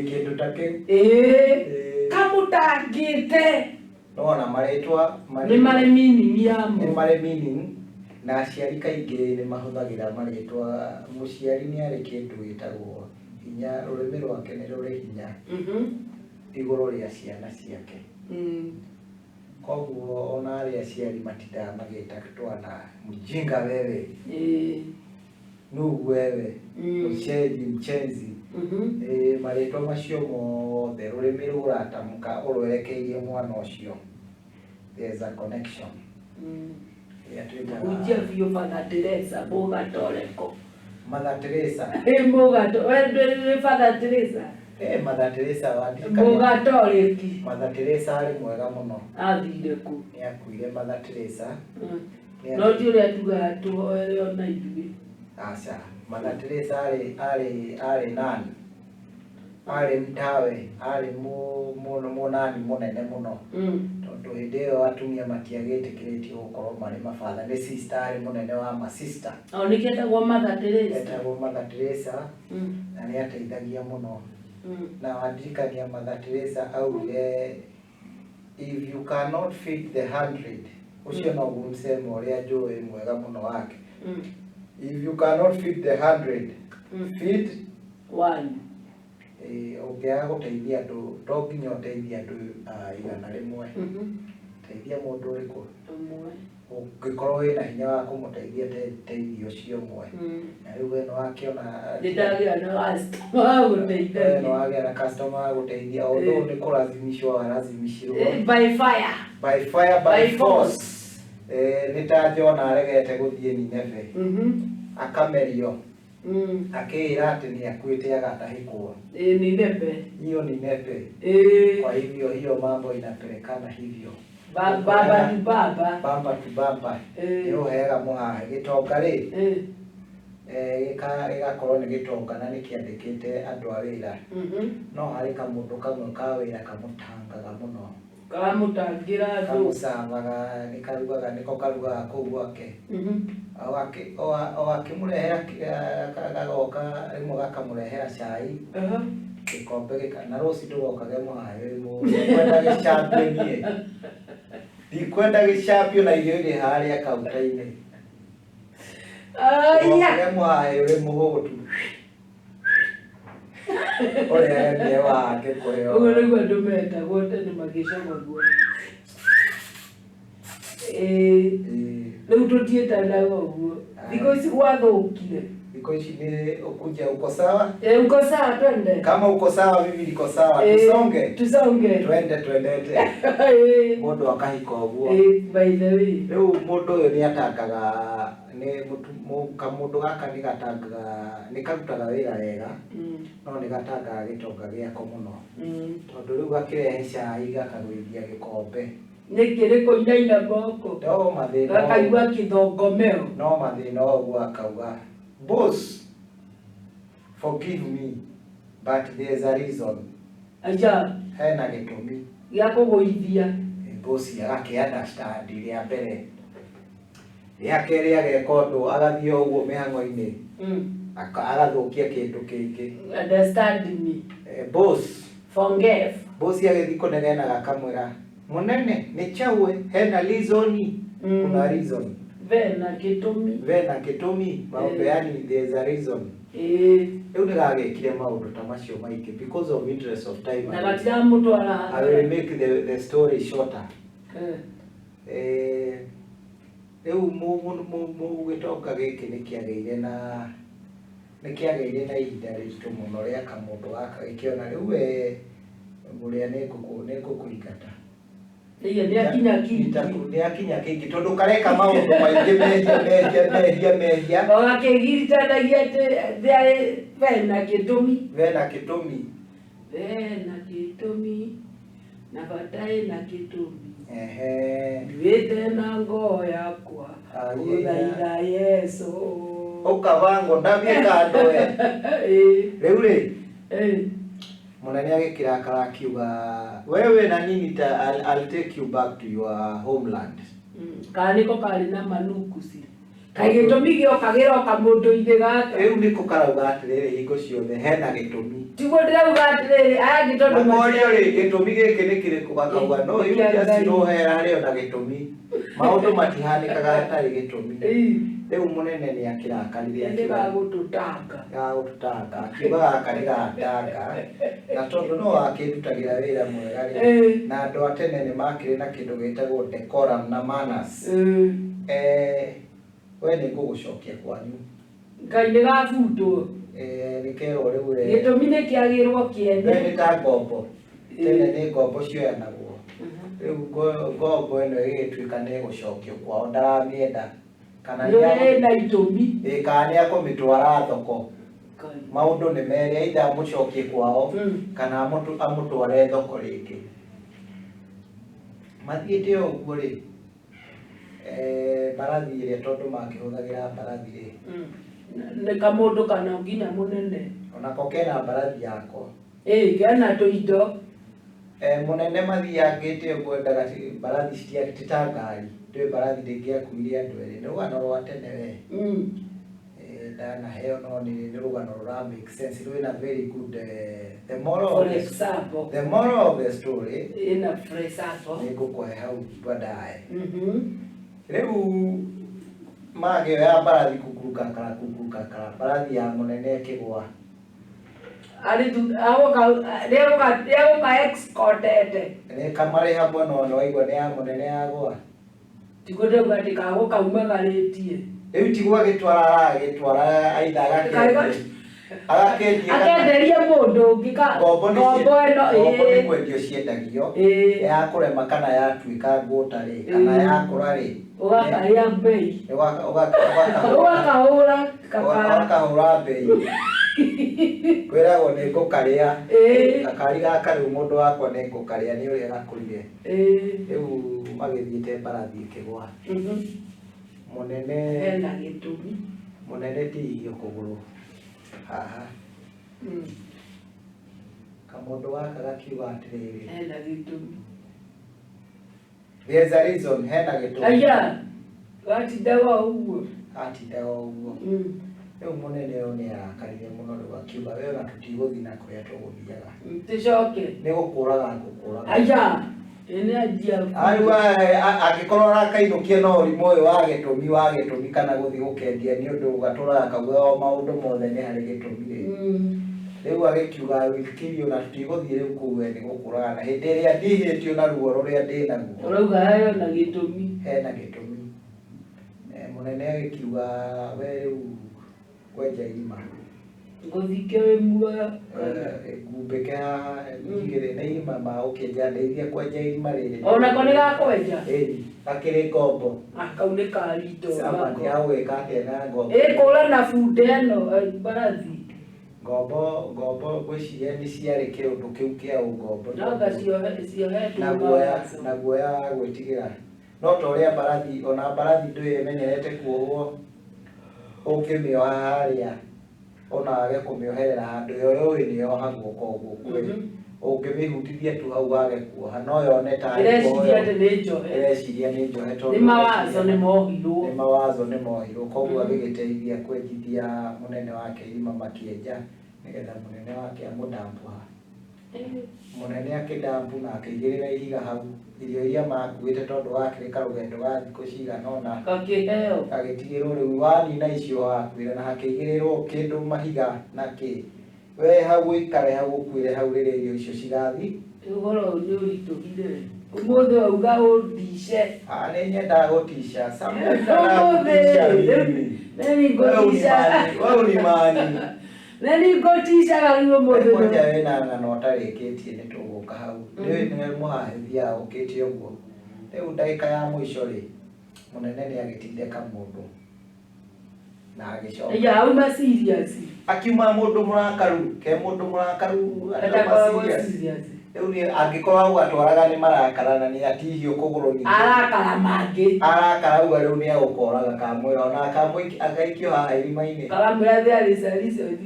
[SPEAKER 5] Kĩndũ ta kĩu.
[SPEAKER 2] Kamũtangĩte.
[SPEAKER 5] No na marĩtwa
[SPEAKER 2] nĩ marĩ meaning yamo.
[SPEAKER 5] Nĩ marĩ meaning na aciari kaingĩ nĩ mahũthagĩra marĩtwa. Mũciari nĩ arĩ kĩndũ gĩtagwo hinya, rũrĩmĩ rwake nĩ rũrĩ hinya igũrũ rĩa ciana ciake. Koguo ona arĩa aciari matindaga magĩta twana mjinga wewe, nugu wewe, mchenzi. Marĩtwa macio mothe rũrĩmĩ rũratamũka ũrwerekeirie mwana ũcio. There's a connection.
[SPEAKER 2] Ujia vio Father Teresa boga toreko.
[SPEAKER 5] Mother Teresa.
[SPEAKER 2] Boga to. Father Teresa.
[SPEAKER 5] Mother Teresa
[SPEAKER 2] boga toreki.
[SPEAKER 5] Mother Teresa arĩ mwega mũno.
[SPEAKER 2] Athire ku.
[SPEAKER 5] Nĩ akuire Mother Teresa.
[SPEAKER 2] No tiũrĩa tugaga tuhoere ona ithuĩ.
[SPEAKER 5] Aca. Mother Teresa arĩ nani. Arĩ mtawe, arĩ mũnani mũnene mũno. Tondũ hĩndĩ ĩyo atumia matiagĩtĩkĩrĩtio gũkorwo marĩ mabatha. Nĩ sister arĩ mũnene wa ma sister.
[SPEAKER 2] Nĩkĩo etagwo Mother Teresa.
[SPEAKER 5] Etagwo Mother Teresa na nĩ ateithagia mũno. Na wadirikania Mother Teresa augire, if you cannot feed the 100, ucio noguo msemo ũrĩa njũĩ mwega mũno wake. If you cannot feed the 100, feed
[SPEAKER 2] one.
[SPEAKER 5] Ũngĩaga gũteithia andũ, to nginya ũteithie andũ 100. Teithia mũndũ ũrĩkũ ũmwe. Ũngĩkorwo wĩna hinya wa kũmũteithia teithia ũcio ũmwe. Na rĩu we nĩwakĩona
[SPEAKER 2] ndagĩa na customer wa gũteithia.
[SPEAKER 5] Nĩwagĩa na customer wa gũteithia. Although nĩ kũrazimishwo warazimishirwo.
[SPEAKER 2] By fire.
[SPEAKER 5] By fire, by force. Nĩ ta Jona aregete gũthiĩ Nineve. Akamerio. Akĩĩra atĩ nĩ akuĩte agatahĩkwo.
[SPEAKER 2] Nineve.
[SPEAKER 5] Hiyo Nineve. Kwa hivyo hiyo mambo inapelekana hivyo.
[SPEAKER 2] Baba tu baba.
[SPEAKER 5] Baba tu baba. Nĩũheaga Muhahi gĩtonga rĩ. Gĩgakorwo nĩ gĩtonga na nĩkĩandĩkĩte andũ a wĩra. No harĩ kamũndũ kamwe ka wĩra kamũtangaga mũno.
[SPEAKER 2] Kamũtangĩra andũ.
[SPEAKER 5] Kamũcamaga, nĩko karugaga kũu gwake. O akĩmũrehera gagoka rĩmwe gakamũrehera cai. Gĩkombe na rũci ndũgokage Muhahi ndikwenda gĩcambio niĩ. Ndikwenda gĩcambio na irio irĩ harĩa kaunta-inĩ. Ũgokage Muhahi ũrĩ mũhũtu. Ũrĩa nĩ wake kũrĩa.
[SPEAKER 2] Ũguo nĩguo andũ metagwo tene magĩcamagwo.
[SPEAKER 4] Leo tutieta na uguo. Because wathukire.
[SPEAKER 5] Because ni ukuja uko sawa?
[SPEAKER 4] Uko sawa twende.
[SPEAKER 5] Kama uko sawa mimi niko sawa. Tusonge. Twendete. Mundu akahiko uguo.
[SPEAKER 4] By the way.
[SPEAKER 5] Leo mundu uyu ni atakaga ni kamundu gaka ni gatangaga ni karutaga wira wega. No ni gatangaga gitonga giako muno. Tondu riu gakirehe cai gakarwithia gikombe.
[SPEAKER 4] Nekere ina boko.
[SPEAKER 5] No mathina.
[SPEAKER 4] Akaigua kithongomeo.
[SPEAKER 5] No mathina oguo akauga. Boss, forgive me, but there's a reason.
[SPEAKER 4] Aja.
[SPEAKER 5] Hena gitumi.
[SPEAKER 4] Gia kuguithia.
[SPEAKER 5] Boss yake understand ria mbere. Ria keri agekondu agathie oguo mihango-ini. Agathukia kindu kingi.
[SPEAKER 4] Understand me.
[SPEAKER 5] Boss.
[SPEAKER 4] Forgive.
[SPEAKER 5] Boss agethi kunegena gakamwira. Munene ni chawe hena reason. Kuna reason.
[SPEAKER 4] Vena
[SPEAKER 5] gitumi maundu yani there's a reason. Riu ndigagekire maundu ta macio maiki because of interest of time.
[SPEAKER 4] Na gatira mutu ara.
[SPEAKER 5] I will make the story shorter. Riu mu gitoka giki nikiageire na ihinda rito muno ria kamundu gaka gikiona riu muria nikukuringata.
[SPEAKER 4] Ni
[SPEAKER 5] akinya kingi tondu kareka maundu maingi mehia
[SPEAKER 4] ogakigirithanagia ati vena gitumi na batae na gitumi nduite na ngoo yakwa uthaitha Yesu
[SPEAKER 5] ukavango ndavie kando riu ri munene agikirakara akiuga wewe na nini I'll take you back to your homeland.
[SPEAKER 4] Kaniko kari na manukusi kagitumi gio kagira kamundu inde gaka
[SPEAKER 5] riu niko karauga atiriri hingo ciothe hena gitumi
[SPEAKER 4] tiguo ndirauga atiriri aya gitondu
[SPEAKER 5] makorio ri gitumi giki ni kiriku bakauga no you just know hera rio na gitumi maundu matihanikaga atari gitumi riu munene ni akirakarire
[SPEAKER 4] akiuga gututanga
[SPEAKER 5] akiuga akarigatanga na tondu no akirutagira wira mwega na andu atene ni makire na kindu gitagwo decorum na manners. We ni ngugucokia kwanyu
[SPEAKER 4] ngai ni gabutwo
[SPEAKER 5] nikero riu ri
[SPEAKER 4] gitumi ni kiagirwo kiende
[SPEAKER 5] ni ta ngombo tene ni ngombo cioyanagwo riu ngombo ino igituika ni gucokio kwao ndaramienda kana
[SPEAKER 4] na itumi
[SPEAKER 5] kana ni akumitwara thoko maundu ni meri aitha mucokie kwao kana amutware thoko ringi mathiite uguo ri barathi iria tondu makihuthagira barathi ri
[SPEAKER 4] ni kamundu kana nginya munene
[SPEAKER 5] onako kena barathi yako
[SPEAKER 4] kena tuindo
[SPEAKER 5] munene mathiangite uguo ndaga barathi citiakitita ngari twi barathi ndingiakuire andu eri ni rugano rwa tene we ndana heo no ni rugano rura make sense rwina very good the moral of the story
[SPEAKER 4] ina fresapo
[SPEAKER 5] ni gukohe hau badaye riu mage ya barathi kukuruka kara barathi ya munene kigwa
[SPEAKER 4] ari tu awo ka escorted
[SPEAKER 5] ni kamari hamwe no igwa ni ya munene agwa
[SPEAKER 4] tigude gwati kago kaumagaritie
[SPEAKER 5] riu tigwa gitwara aitha
[SPEAKER 4] akenderia mundu ngika
[SPEAKER 5] ngombo ni kwendio ciendagio ya kurema kana yatuika ngutari kana yakura ri
[SPEAKER 4] ugakaria bei
[SPEAKER 5] ugakahura bei kwiragwo ni ngukaria gakari gaka riu mundu wakwa ni ngukaria ni uria gakurire riu magithiite barathi ikigwa munene
[SPEAKER 4] ena gitumi
[SPEAKER 5] munene ti kuguru haha kamundu gaka gakiuga atiriri
[SPEAKER 4] ena gitumi
[SPEAKER 5] there's a reason hena gitumi
[SPEAKER 4] aya gatidawa uguo
[SPEAKER 5] riu munene uyu ni arakarire muno riu akiuga wega tutiguthi na kuria tuguthiaga
[SPEAKER 4] ticoke
[SPEAKER 5] ni gukuraga ngukuraga
[SPEAKER 4] aya ene ajia
[SPEAKER 5] agikorwo arakainũkia no ũrimũ ũyũ wa gĩtũmi kana gũthiĩ gũkendia nĩ ũndũ gatũraga kauga o maũndũ mothe nĩ harĩ gĩtũmi rĩu agĩkiuga wĩkirio na tũtigũthiĩ rĩu kũu we nĩ gũkũraga na hĩndĩ ĩrĩa ndihĩtio na ruo rũrĩa ndĩ naguo
[SPEAKER 4] ũrauga hena gĩtũmi
[SPEAKER 5] hena gĩtũmi munene agikiuga we riu kwenja irima
[SPEAKER 4] nguthike we muoyo
[SPEAKER 5] ngumbike haha igire na irima ma ukienja ndeithia kwenja irima riri
[SPEAKER 4] ona ko ni gakwenja
[SPEAKER 5] akiri ngombo
[SPEAKER 4] akaunika rito
[SPEAKER 5] sama ni aweka tena ngombo
[SPEAKER 4] kula na fude no barathi
[SPEAKER 5] ngombo gwiciria ni ciari kiundu kiu kia ngombo
[SPEAKER 4] naga cio
[SPEAKER 5] na guoya gwitigira no to ria barathi ona barathi ndwimenyerete kuohwo ukimioha haria ona age kumioherera handu yo ni yohagwo koguo kwe ukimihutithia tu hau age kuoha no yone ta ireciria ni njohe tondu ni mawazo ni mohirwo koguo agigiteithia kwenjithia munene wake irima makienja nigetha munene wake amudambuha munene akidambu na akigirira ihiga hau irio iria makuite tondu wakirika rugendo rwa thikũ cigana ona agitigirwo riu wanina icio hakuire na hakigirirwo kindu mahiga na ki we hau ikare hau ukuire hau rĩrĩa irio icio cigathi
[SPEAKER 4] uhoro ni uritugire umuthi uga utishe
[SPEAKER 5] ni nyenda gutisha
[SPEAKER 4] neni gotisha
[SPEAKER 5] wewe ni mani
[SPEAKER 4] neni gotisha gariwo muthi
[SPEAKER 5] kwenja wena ng'ano tarĩkĩtie nĩ tũgũka hau nĩ Muhahi ũkĩte ũguo rĩu ndagĩka ya mũico rĩ mũnene nĩ agĩtindĩka mũndũ na agĩcoka
[SPEAKER 4] ya uma serious
[SPEAKER 5] akiuma mũndũ mũrakaru serious rĩu nĩ angĩkorwo hau atwaraga nĩ marakara na nĩ atihio kũgũrũ nyingĩ
[SPEAKER 4] arakara mangĩ
[SPEAKER 5] arakara uga rĩu nĩ agũkoraga kamwe ona kamwe agaikio haha irima-inĩ
[SPEAKER 4] karamwĩra there is a reason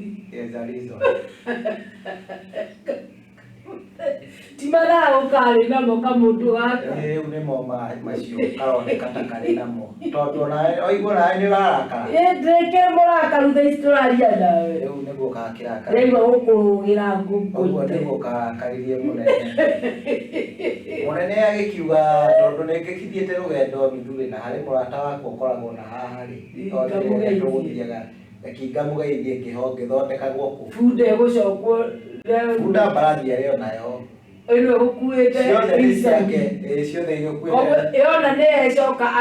[SPEAKER 4] timara ukari namo kamundu gaka
[SPEAKER 5] rĩu nĩmo macio karoneka ta karĩ namo tondũ ona oigũra nĩ ũrarakara
[SPEAKER 4] ndeke mũrakaru thaa ici tũraria nawe
[SPEAKER 5] rĩu nĩguo gakĩrakara
[SPEAKER 4] rĩu gũkũrũgĩra ngũkũ
[SPEAKER 5] ũguo nĩguo karakaririe mũnene agĩkiuga tondũ nĩ ngĩkithiĩte rũgendo Mithuri na harĩ mũrata wakwa ũkoragwo na haha rĩ tũgũthiaga gakinga mũgeithie kĩho ngĩthondekagwo kũ
[SPEAKER 4] bunda gũcokwo
[SPEAKER 5] bunda mbarathi arĩ onayo
[SPEAKER 4] ĩno ũkuĩte
[SPEAKER 5] ciothe igũkuĩte
[SPEAKER 4] yona nĩ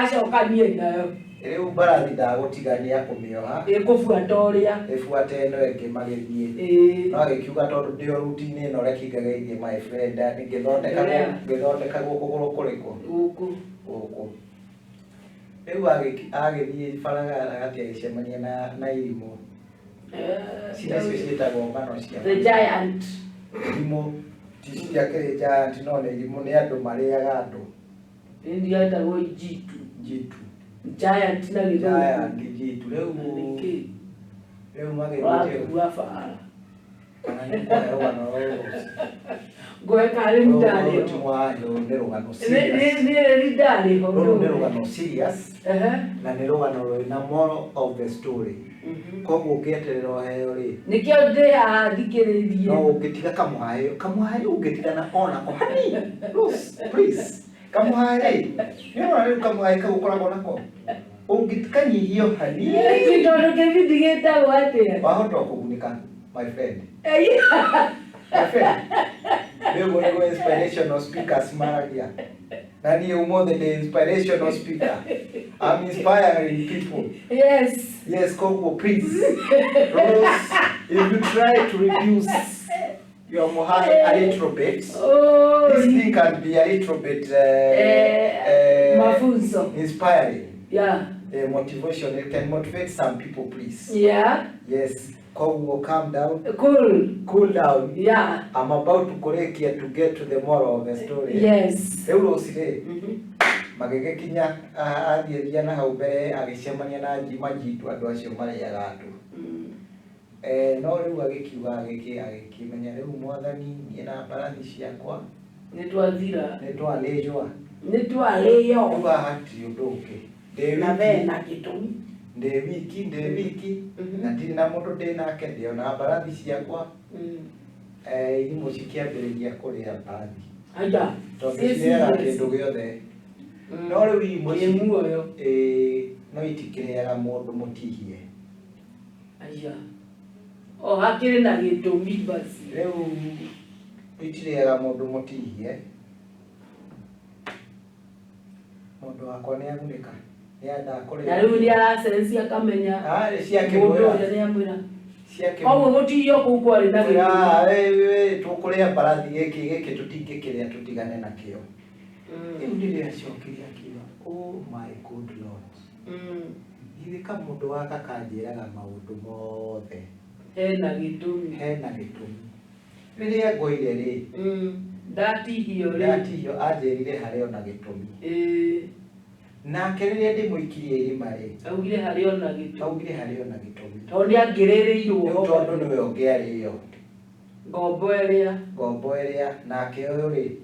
[SPEAKER 4] acokanie nayo
[SPEAKER 5] rĩu mbarathi ndagũtigania kũmĩoha
[SPEAKER 4] ĩkũbuata ũrĩa
[SPEAKER 5] ĩbuate ĩno ĩngĩ magĩthiĩ no agĩkiuga tondũ ndĩ o ruti-inĩ ĩno reke ngageithie my friend ngĩthondekagwo kũgũrũ kũrĩkũ gũkũ rĩu agĩthiĩ barabara gati agĩcemania na irimũ ciacio ciĩtagwo ng'ano cia
[SPEAKER 4] the giant
[SPEAKER 5] irimũ ti ciakĩrĩ giant no nĩ irimũ nĩ andũ marĩaga andũ
[SPEAKER 4] ndio yetagwo jitu giant na
[SPEAKER 5] jitu rĩu magĩthiĩ
[SPEAKER 4] ngoe kare ndani
[SPEAKER 5] nĩ rũgano serious na nĩ rũgano rwĩna moral of the story koguo ũngĩeterera ũheo rĩ
[SPEAKER 4] nĩkĩo ndĩathikĩrĩrie
[SPEAKER 5] no ũngĩtiga Kamuhahi ũngĩtigana onako hanini please Kamuhahi nĩũrona rĩu Kamuhahi kau ũkoragwo nako ũngĩtikanyihio hanini
[SPEAKER 4] tondũ kĩbindi gĩtagwo atĩa
[SPEAKER 5] wahota kũgunĩka my friend Nĩguo nĩguo inspirational speakers maragia na niĩ ũmũthĩ ndĩ inspirational speaker I'm inspiring people yes koguo please Rose, if you try to reduce your Muhahi a little bit this thing can be a little bit
[SPEAKER 4] mafunzo
[SPEAKER 5] inspiring
[SPEAKER 4] motivation
[SPEAKER 5] it can motivate some people please yes koguo calm down cool down I'm about to kurekia to get to the moral of the story rĩu Rose rĩ magĩgĩkinya athiĩthia na hau mbere agĩcemania na majitu andũ acio marĩaga andũ no rĩu agĩkiuga agĩkĩmenya rĩu mwathani niĩ na mbarathi ciakwa nĩtwarĩo uga hatirĩ ũndũ ũngĩ ndĩ wiki na ndirĩ na mũndũ ndĩ nake ndĩ ona mbarathi ciakwa irimũ cikĩambĩrĩria kũrĩa mbarathi tondũ cirĩaga kĩndũ gĩothe no rĩu irimũ no itikĩrĩaga mũndũ mũtihie
[SPEAKER 4] hakĩrĩ na gĩtũmi basi
[SPEAKER 5] rĩu itirĩaga mũndũ mũtihie mũndũ wakwa nĩ agunĩka Yenda kuri.
[SPEAKER 4] Na riu ni arasensi akamenya.
[SPEAKER 5] Ciake mwira.
[SPEAKER 4] Ni amwira.
[SPEAKER 5] Ciake.
[SPEAKER 4] Koguo gutiyo kuu kwari na
[SPEAKER 5] gitumi. We tukuria barathi giki tutingikiria tutigane nakio. Riu ndiria cokiria akiuga, oh my good Lord. Ithika mundu waka kanjiraga maundu mothe. Hena gitumi. Riria ngoire ri. Ndatihio anjirire hari ona gitumi. Nake riria ndimuikirie irima ri. Augire hari ona gitumi. Tondu angiririrwo. Tondu niwe ungiario. Ngombo iria nake uyu ri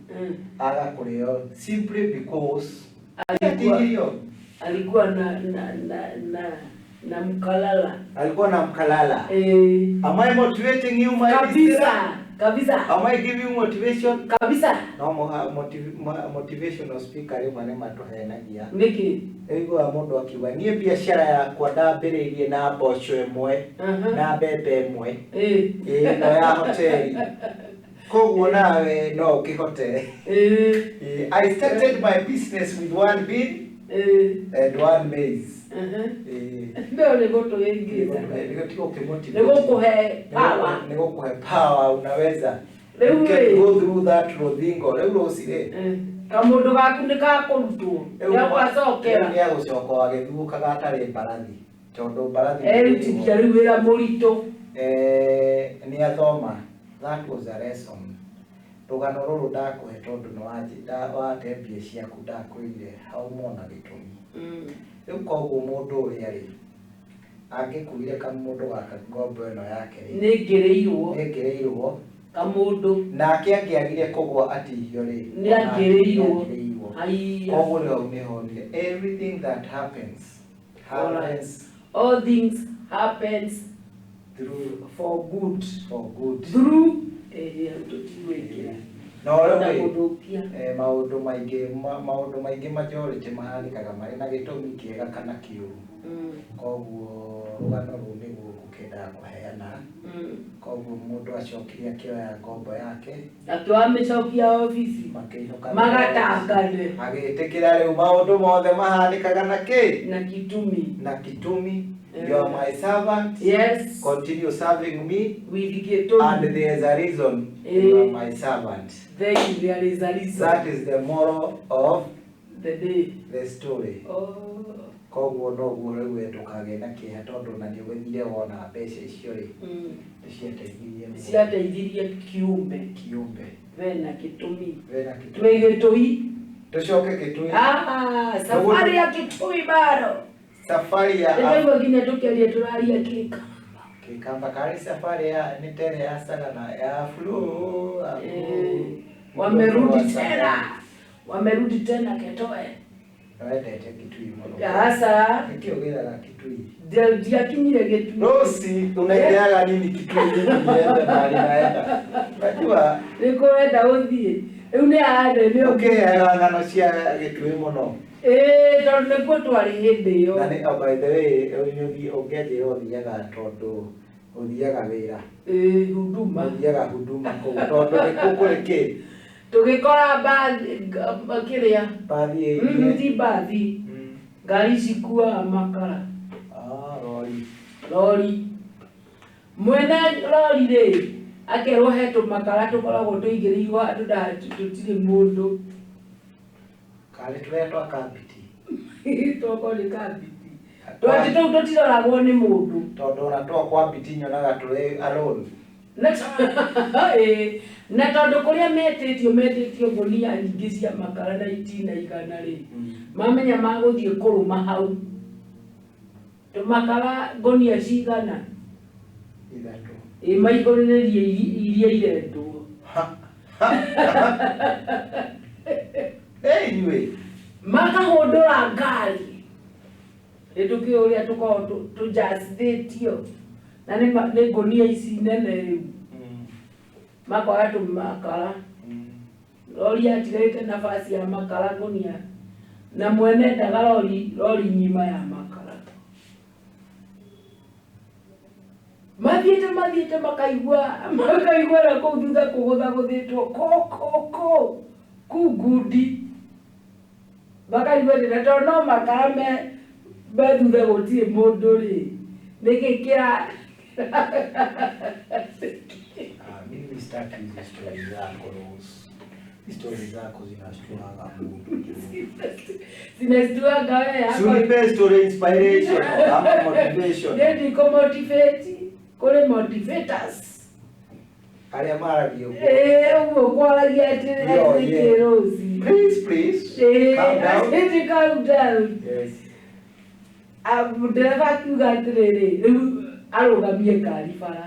[SPEAKER 5] agakurio simply because alikuwa na mkalala. Am I motivating you, my kabisa. Am I giving you motivation? Kabisa. No motivational speaker ri mane matuhenagia. Niki? Ego mundu akiuga nie biashara yakwa ndambiriirie na mboco imwe na mbembe imwe. No ya hoteli. Koguo nawe no kihote. I started my business with one bean and one maize. Ndio legoto yengi. Nego kuhe power unaweza. You can go through that rodingo. Leo usire. Kamundu gaku nikakurutwo. Ya kwacokera. Ni agucoka agithuka gatari barathi. Tondu barathi. Tikia riu wira murito. Ni athoma. That was a lesson. Rugano ruru ndakuhe tondu no watembie ciaku ndakwire hau mona gitumi. Riu koguo mundu uria ri angikuire kamundu gaka ngombo ino yake ri ngireirwo kamundu nake angiagire kugwa atihio ri ni angireirwo koguo leo nihonire everything that happens all things happens through for good through maundu maingi majority mahanikaga mari na gitumi kiega kana kiuru. Koguo rugano ru ni gukenda kuheana. Koguo mundu acokiria kioya ngombo yake amicokia ofisi magatangane agitikira riu maundu mothe mahanikaga na kitumi. You are my servant. Yes. Continue serving me. And there is a reason you are my servant. There is a reason. That is the moral of the day. The story. Koguo no guo riu tukage na kiha tondu na ni wethire wona mbeca icio ri. Ciateithirie kiumbe. Vena kitumi. Twegitui. Tucoke kitui. Safari ya kitui bado. Safari ya ndio ngine tukialia turaria kikamba kali safari ya nitere ya saga na ya flow wamerudi tena ketoe waendete kitui muno sasa nikiogera na kitui ndio kinyire kitui rosi unaideaga nini kitui niende bali naenda unajua nikoenda uthie riu ni aende ni ukihega ngano cia kitui muno. Tondu nikuo twari hindi iyo. Na by the way, ungianjira uthiaga tondu uthiaga wira. Huduma. Uthiaga huduma kuu tondu nikukuri ki. Tugikora kiria. Bathi. Ti bathi. Ngari cikua makara. Lori. Mwene lori ri akerwo hetu makara tukoragwo tuigiriirwo andu tutire mundu. Kale turetwa kabiti. Toko ni kabiti. Twati tutiroragwo ni mundu. Tondu na twakwa biti nyonaga turi alone. Na tondu kuria metitio ngonia nyingi cia makara na itina igana ri. Mamenya maguthie kuruma hau. Tumakara ngonia cigana. Ithatu. Maigorirerie iria irendwo. Anyway, makahundura ngari nituki uria tukao tujazitio na ni ngonia ici nene riu makora tumakara lori atirete nafasi ya makara ngonia na mwene ndaga lori nyima ya makara mathiete makaigua na kuu thutha kuguthagũthĩtwo kugudi bakaigua ndĩna tondu no makara
[SPEAKER 4] Bethuga gutirĩ mũndũ rĩ nĩkĩ kĩra
[SPEAKER 5] mimi sitaki hizo story zako Rose. Story zako zinashtuaga mundu.
[SPEAKER 4] Zinashtuaga wewe hapo.
[SPEAKER 5] Unipe story inspiration ama motivation.
[SPEAKER 4] Ndio motivate. Kule motivators.
[SPEAKER 5] Aria maragia uko.
[SPEAKER 4] Ugo kwaragia ati Rose.
[SPEAKER 5] Please. Calm down. Yes.
[SPEAKER 4] Dereva akiuga atirĩrĩ rĩu arũgamie ngari bara.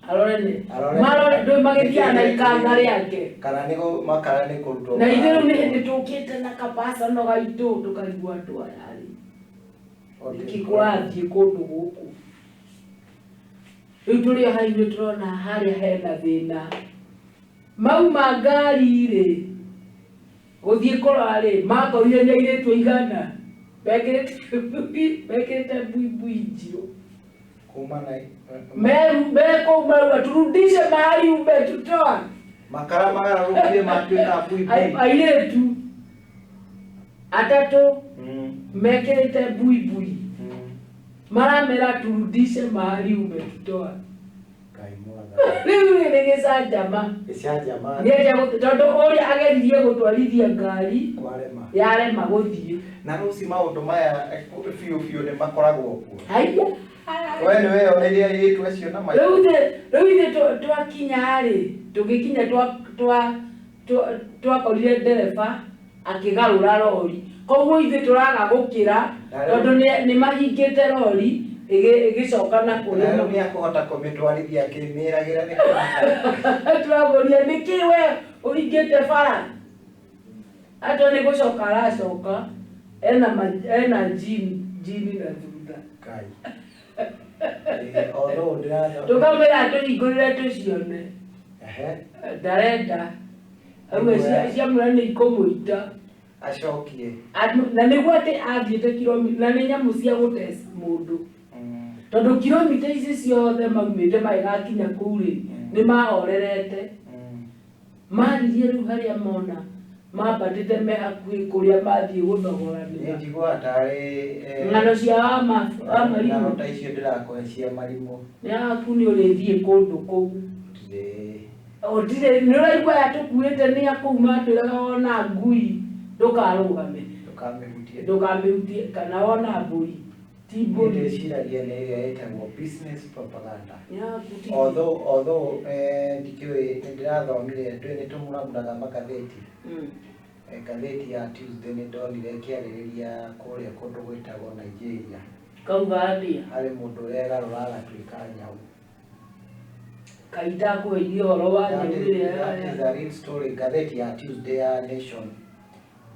[SPEAKER 4] Arorene marore ndũ magĩthiaga na ikanga rĩake
[SPEAKER 5] kana nĩgo makara nĩ kũrutwo
[SPEAKER 4] na ithuĩ nĩ hĩndĩ tũkĩte na kabacano gaitũ tũkarigwo andũ aya rĩ nĩkĩkũrathiĩ kũndũ gũkũ rĩu tũrĩ haha nĩ tũrona harĩa hena thĩna mauma ngari rĩ gũthiĩ kũrora rĩ makorire nĩ airĩtu aigana mekĩrĩte buibui njirũ
[SPEAKER 5] kuma na
[SPEAKER 4] Meko umewa turudishe mahali umetutoa.
[SPEAKER 5] Makara rukie matuika buibui.
[SPEAKER 4] Ailetu. Atato. Mekelete buibui. Mara turudishe mahali umetutoa.
[SPEAKER 5] Kaimwaga.
[SPEAKER 4] Leo nigeza jama.
[SPEAKER 5] Esa jama.
[SPEAKER 4] Ngeja tondu ori ageririe gutwarithia ngari.
[SPEAKER 5] Kwarema.
[SPEAKER 4] Yarema guthie.
[SPEAKER 5] Na rusi maundu maya fiu ne makoragwo kuo.
[SPEAKER 4] Haiya.
[SPEAKER 5] Wewe onelia yetu acio na mai.
[SPEAKER 4] Rĩu twakinya rĩ tũgĩkinya twakorire ndereba akĩgarũra rori koguo ithuĩ tũraga gũkĩra tondũ nĩ mahingĩte rori ĩgĩcoka na kũrĩa
[SPEAKER 5] nĩ akũhota kũmĩtwarithia akĩmĩragĩra nĩ kũrĩa
[SPEAKER 4] tũraboria nĩkĩ we ũhingĩte bara atĩ nĩ gũcoka aracoka ena jini na thutha
[SPEAKER 5] kai
[SPEAKER 4] tukamera tuhingũrĩre tũcione ndarenda amwe ciamũra nĩ ikũmũita
[SPEAKER 5] acokie
[SPEAKER 4] na nĩguo atĩ athiĩte kilomita na nĩ nyamũ cia gũteci mũndũ tondũ kilomita ici ciothe maumĩte magĩgakinya kũu rĩ nĩ mahorerete maririe rĩu harĩa mona mabatĩte me hakuhĩ kũrĩa mathiĩ gũthogorania
[SPEAKER 5] njiguaga tarĩ
[SPEAKER 4] ng'ano cia amarimũ
[SPEAKER 5] ng'ano ta icio ndĩrakũhe cia marimũ
[SPEAKER 4] nĩ haku nĩ ũrĩthiĩ kũndũ kũu nĩ ũraigua yatũkuĩte nĩ akũuma twĩraga wona ngui ndũkarũgame ndũkamĩhutie kana wona mbũri ti mbũri
[SPEAKER 5] ndĩciragia nĩ ĩrĩa ĩtagwo business propaganda although ndikĩũĩ nĩndĩrathomire nĩ tũmũramũraga magathĩti gathĩti ya Tuesday nĩ ndonire ĩkĩarĩrĩria kũrĩa kũndũ gwĩtagwo Nigeria
[SPEAKER 4] kauga atĩa
[SPEAKER 5] harĩ mũndũ ũregarũra agatuĩka nyau
[SPEAKER 4] kaita kwĩgie ũhoro wa
[SPEAKER 5] real story gathĩti ya Tuesday ya Nation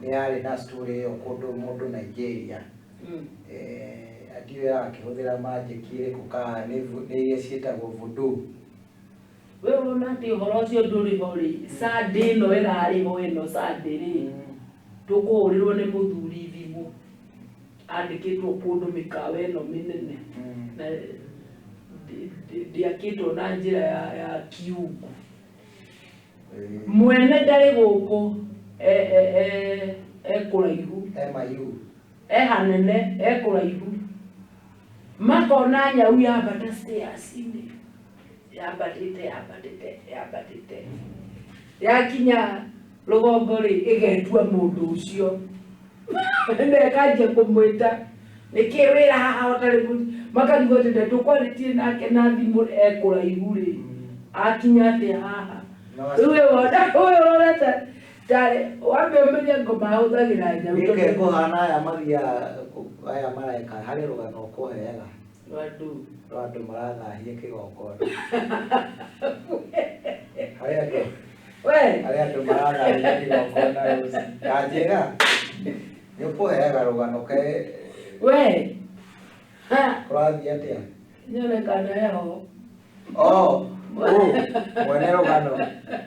[SPEAKER 5] nĩ yarĩ na story ĩyo kũndũ mũndũ Nigeria ndiũĩ akĩhũthĩra magic ĩrĩkũ kana nĩ iria ciĩtagwo voodoo
[SPEAKER 4] we ũrona atĩ ũhoro ũcio ndũrĩ ho rĩ Sunday ĩno ĩrarĩ ho ĩno Sunday rĩ tũkũhũrĩrwo nĩ mũthuri thimũ andĩkĩtwo kũndũ mĩkawa ĩno mĩnene na ndiakĩtwo na njĩra ya kiungu mwene ndarĩ gũkũ ekũraihu hanene ekũraihu makona nyau yambata stairs-inĩ yambatĩte yakinya rũgongo rĩ ĩgetua mũndũ ũcio nekanjia kũmwĩta nĩkĩ wĩra haha ũtarĩ makarigwo atĩ ndetũkwarĩtie nake na thimũ ekũraihu rĩ akinya atĩa haha rĩu ũyũ ũrorete tarĩ wambe ũmenye ngoma ahũthagĩra nyau
[SPEAKER 5] nĩke kũhana aya aya mareka harĩ rũgano kũheaga andũ marathahia kĩgongona harĩa andũ marathahia kĩgongona yanjĩra nĩ ũkũheaga rũgano ke
[SPEAKER 4] we
[SPEAKER 5] kũrathiĩ atĩa
[SPEAKER 4] nyonekana yaho
[SPEAKER 5] mwene rũgano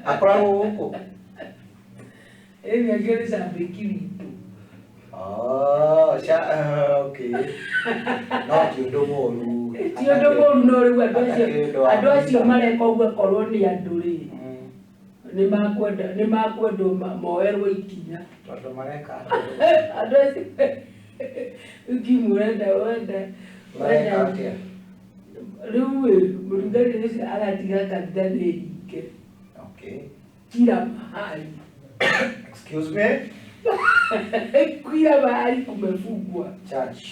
[SPEAKER 5] akoragwo gũkũ
[SPEAKER 4] ĩrĩa ngĩrĩ cambĩki witũ
[SPEAKER 5] okay no ti ũndũ mũũru
[SPEAKER 4] ti ũndũ mũũru no rĩu andũ acio mareka ũguo korwo nĩ andũ rĩ nĩ makwenda moerwo ikinya
[SPEAKER 5] tondũ mareka
[SPEAKER 4] andũ acio ukimwenda wenda rĩu mũrugari ũcio agatiga kanitha nĩ hinge.
[SPEAKER 5] Okay.
[SPEAKER 4] Kila mahali.
[SPEAKER 5] Excuse me?
[SPEAKER 4] Kila mahali kumefungwa.
[SPEAKER 5] Church.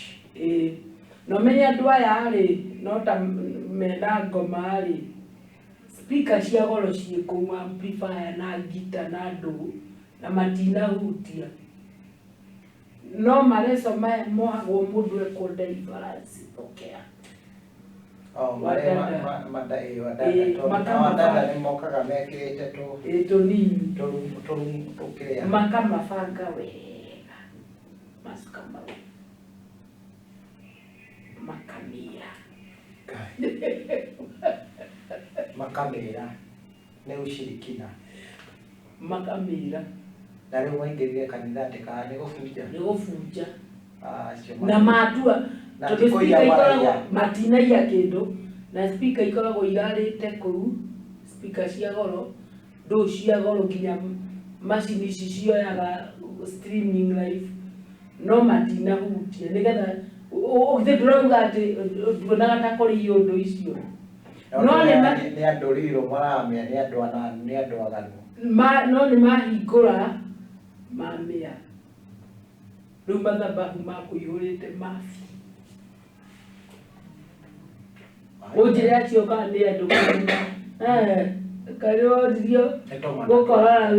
[SPEAKER 4] No menya andũ aya rĩ, no ta mena ngoma rĩ, speaker cia goro ciĩ kũu, amplifier na guitar na ndũ na matinahutia. No mareso maya mohagwo mũndũ ekwo deliverance pokea.
[SPEAKER 5] Wadada nĩ mokaga mekĩrĩte
[SPEAKER 4] tũnini
[SPEAKER 5] tũkĩrĩa
[SPEAKER 4] makamabanga wega, masuka mau makamira
[SPEAKER 5] makamira nĩ ushirikina
[SPEAKER 4] makamira
[SPEAKER 5] na rĩu waingĩrire kanitha kana nĩ
[SPEAKER 4] gũbunja na matua tondũ speaker ikoragwo matinaia kĩndũ na speaker ikoragwo irarĩte kũu, speaker cia goro, ndũ cia goro, nginya macini ici cioyaga streaming live, no matinahutia nĩgetha ndũrauga atĩ nduonaga ta kũrĩ ũndũ icio. No
[SPEAKER 5] nĩ andũ rĩrwo maramĩa nĩ andũ aganu.
[SPEAKER 4] No nĩ mahingũra mamĩa rĩu mathabahu makũihũrĩte mabi. Ũnjĩre acio kana nĩ andũ karĩondirio gũkorora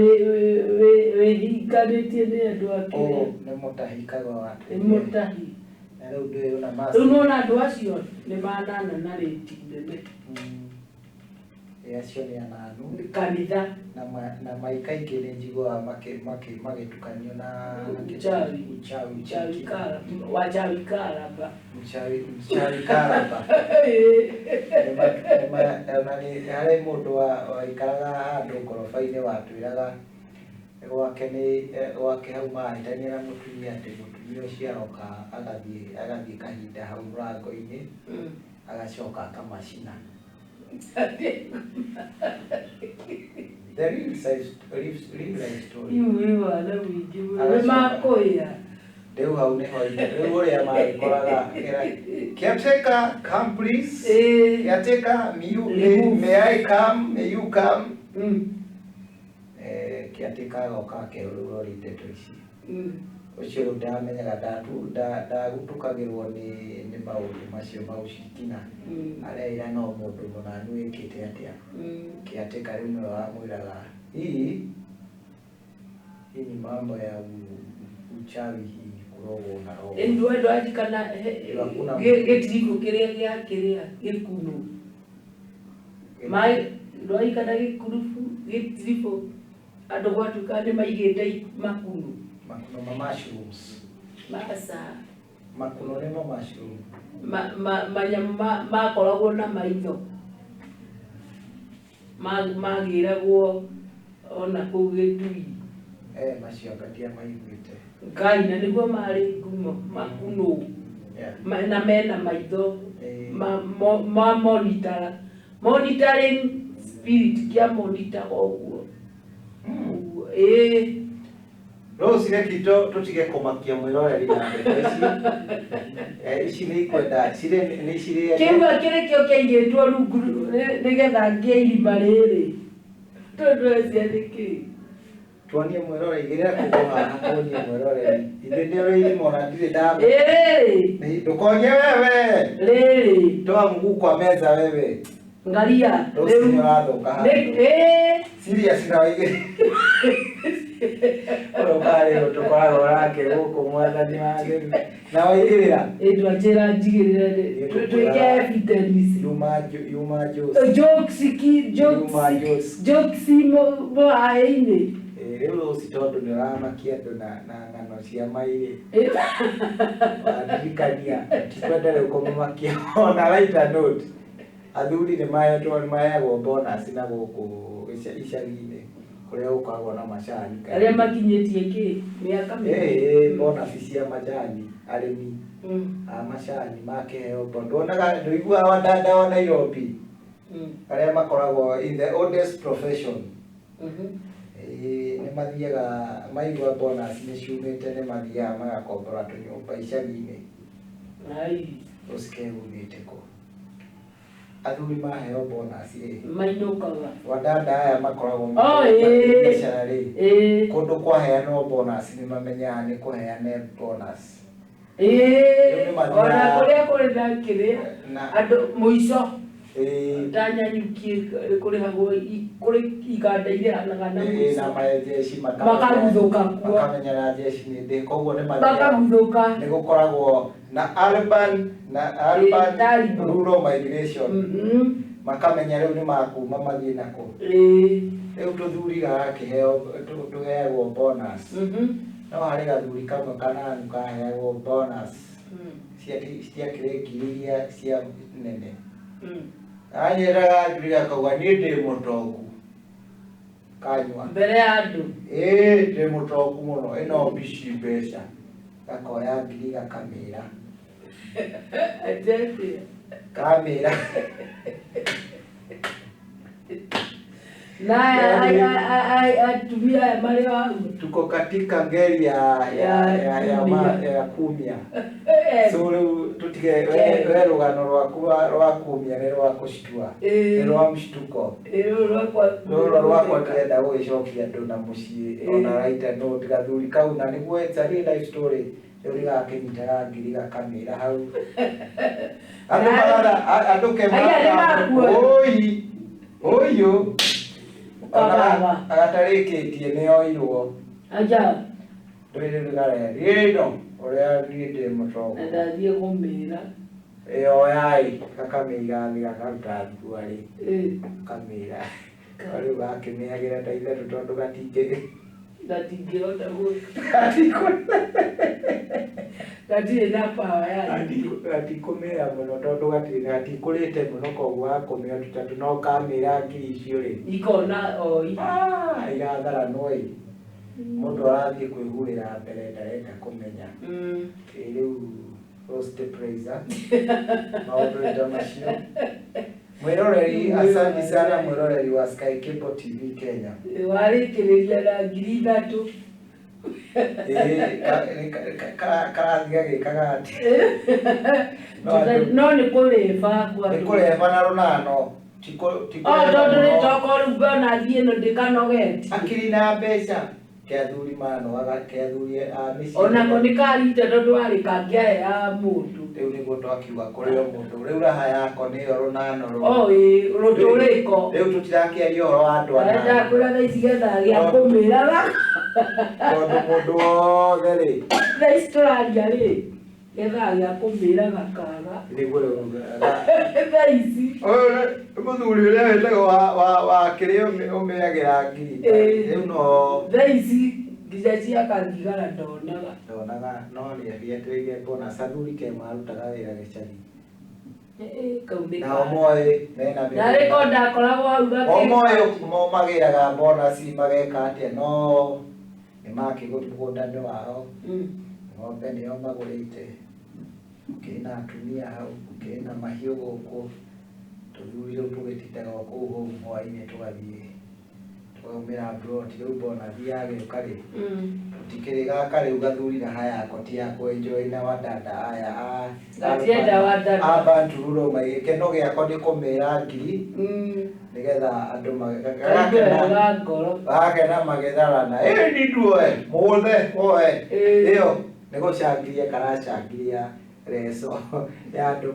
[SPEAKER 4] wĩhinganĩtie nĩ andũ akĩrĩa.
[SPEAKER 5] Nĩ mũtahikaga
[SPEAKER 4] nĩ mũtahi. Rĩu nona andũ acio nĩ manana na rĩti nene.
[SPEAKER 5] Acio nĩ ananu
[SPEAKER 4] kanitha
[SPEAKER 5] na maikaingĩ nĩ njiguaga magĩtukanio na
[SPEAKER 4] wachawi karamba.
[SPEAKER 5] Harĩ mũndũ waikaraga handũ ngoroba-inĩ watwĩraga gwake hau mahĩtania na mũtumia atĩ mũtumia ũcio aroka agathiĩ kahinda hau mũrango-inĩ agacoka akamacina. The real life story. Rĩu hau nĩho rĩu ũrĩa magĩkoraga caretaker come please, caretaker may I come, may you come. Caretaker agoka akerũrwo rĩteto ici. Ũcio rĩu ndamenyaga ndagutukagĩrwo nĩ maũndũ macio ma ũcirikina areira no mũndũ mũnanu wĩkĩte atĩa. Caretaker rĩu nĩwe wamwĩraga hii ni mambo ya uchawi hii kurogo na roho.
[SPEAKER 4] Ndwendo ajikana gĩtiribũ kĩrĩa gĩkuno mai ndwaikana gĩtiribũ andũ gwatuĩka nĩ maigĩte makuno
[SPEAKER 5] mushrooms.
[SPEAKER 4] Masa
[SPEAKER 5] Makuno nĩ mushroom.
[SPEAKER 4] Manyamũ makoragwo na maitho magĩragwo ona kũu gĩtui.
[SPEAKER 5] Macio ngatia maiguĩte.
[SPEAKER 4] Ngai na nĩguo marĩ ngumo makuno na mena maitho monitoring spirit kia monitor ũguo.
[SPEAKER 5] Rose rekito tutige kumakia mwiroreri na ici. Ici nĩ ikwenda nĩ cirĩ
[SPEAKER 4] kĩmwe kĩrĩkĩo kĩigĩtwo rungu nĩgetha ngĩirima rĩrĩ tondũ ciathĩkĩ
[SPEAKER 5] tuonie mwiroreri gĩrĩa kũgoha tuonie mwiroreri ithe nĩ ũrĩirimo na ndirĩ ndama ndukonye wewe rĩrĩ toa mguu kwa meza wewe
[SPEAKER 4] ngaria
[SPEAKER 5] rĩu ũrathoka serious na wewe Oro tukoragwo nake gũkũ mwathani wake na waigĩrĩra
[SPEAKER 4] ndwajĩra njigĩrĩra twĩke evidence jokes Muhahi-inĩ.
[SPEAKER 5] Rĩu Rose tondũ nĩ ũramakia andũ na ng'ano cia mairĩ wandirikania tikwenda rĩu kũmũmakia ona lighter note athuri nĩ maheagwo bonus na gũkũ icagi-inĩ kũrĩa gũkoragwo na macani
[SPEAKER 4] arĩa makinyĩtie kĩ mĩaka mĩingĩ
[SPEAKER 5] bonus cia macani arĩmi a macani makĩheo ndonaga ndũiguaga wadada wa Nairobi arĩa makoragwo in the oldest profession nĩ mathiaga maigua bonus nĩ ciumĩte nĩ mathiaga magakombora tũnyũmba icagi-inĩ. Ũcikegũthĩte kũ? Athuri maheo bonus
[SPEAKER 4] mainũkaga
[SPEAKER 5] wadada aya makoragwo biacara rĩ kũndũ kwaheanwo bonus nĩ mamenyaga nĩ kũheane bonus.
[SPEAKER 4] Ona kũrĩa kũrĩ na kĩrĩa andũ mũico ndanyanyukie kũrĩhagwo kũrĩ iganda irĩhanaga na mũico
[SPEAKER 5] na majeshi
[SPEAKER 4] makaguthũka kuo
[SPEAKER 5] makamenyera jeshi nĩ ndĩ koguo nĩ
[SPEAKER 4] makaguthũka
[SPEAKER 5] nĩ gũkoragwo na urban rural migration makamenya rĩu nĩ makuma mathiĩ nakũ. Rĩu tũthuri tũheagwo bonus no harĩ gathuri kamwe kananu kaheagwo bonus ciakĩrĩ ngiri iria cia nene. Anyeraga ngiri gakauga niĩ ndĩ mũtongu kanyua
[SPEAKER 4] mbere ya andũ
[SPEAKER 5] ndĩ mũtongu mũno ĩno mbici mbeca gakoya ngiri gakamĩra kamĩra
[SPEAKER 4] na atumia marĩ wa
[SPEAKER 5] tuko katika ngeri ya kumia. So rĩu tutige we rũgano rwa kumia nĩ rwa kũshtua nĩ rwa mshtuko rwakwa ndĩrenda gũgĩcokia andũ na mũciĩ ona right no gathuri kau na nĩguo it's a real life story. Rĩu rĩgakĩnyitaga ngiri gakamĩra hau andũ kemara ũyũ agatarĩkĩtie nĩoirwo
[SPEAKER 4] aja
[SPEAKER 5] ndũrĩrĩno ũrĩa niĩ ndĩ mũtongo
[SPEAKER 4] ndathiĩ kũmĩra
[SPEAKER 5] yai gakamĩiga thĩ gakaruta thuarĩ kamĩra rĩu gakĩmĩagĩra ta ithatũ tondũ
[SPEAKER 4] gatingĩhota gatirĩ na power
[SPEAKER 5] gatikũmĩra mũno tondũ gatikũrĩte mũno koguo gakũmĩra tũtatũ no kamĩra ngiri icio rĩ
[SPEAKER 4] ikona
[SPEAKER 5] igatharanwo mũndũ arathiĩ kwĩhurĩra mbere ndarenda kũmenya. Rĩu roast praise maũndũ ta macio. Mwĩroreri asante sana mwĩroreri wa Sky Cable TV Kenya.
[SPEAKER 4] Warĩkĩrĩria na ngiri ithatũ
[SPEAKER 5] karathiga gĩkaga atĩ
[SPEAKER 4] no nĩ kũrĩba
[SPEAKER 5] nĩ kũrĩba na rũnano
[SPEAKER 4] tondũ nĩ tokorũ mbona thiĩ ĩno ndĩkanogeti
[SPEAKER 5] akiri na mbeca kĩathuri manoaga kĩathuri mĩciĩ
[SPEAKER 4] onako nĩ karite tondũ warĩ kangĩahea mũndũ.
[SPEAKER 5] Rĩu nĩguo twakiuga kũrĩ o mũndũ rĩu raha yako nĩyo rũnano
[SPEAKER 4] rũtũrĩko
[SPEAKER 5] rĩu tũtirakĩaria ũhoro wa andũ ana
[SPEAKER 4] ndakwĩra thaa ici getha gĩa kũmĩraga
[SPEAKER 5] tondũ mũndũ wothe rĩ
[SPEAKER 4] thaa ici tũraria rĩ getha gĩa kũmĩraga kaga
[SPEAKER 5] nĩguo rĩu
[SPEAKER 4] thaa ici
[SPEAKER 5] mũthuri ũrĩa wĩtagwo wa kĩrĩa ũmĩagĩra ngiri rĩu no
[SPEAKER 4] thaa ici nginya ciakathigara ndonaga
[SPEAKER 5] no nĩ abiatĩrĩire bonus athuri ke marutaga wĩra gĩcagi nao moĩ mena
[SPEAKER 4] narĩ ko ndakoragwo hau
[SPEAKER 5] momagĩraga bonus mageka atĩa no nĩ makĩgũtũgũnda-inĩ wao ng'ombe nĩo magũrĩte kĩna atumia hau kĩna mahiũ gũkũ tũthuri rĩu tũgĩtindaga kũu hũu hwainĩ tũgathiĩ tũkaumĩra broti rĩu bonus yagĩũka rĩ tũtikĩrĩ gaka rĩu gathuri na hayako ti ya kwenjoi na wadada aya abantu rural gĩkeno gĩakwa nĩ kũmĩra ngiri nĩgetha andũ magakena magĩtharana nĩ nduoe mũgũthe oe ĩyo nĩ gũcangiria karacangiria reco ya andũ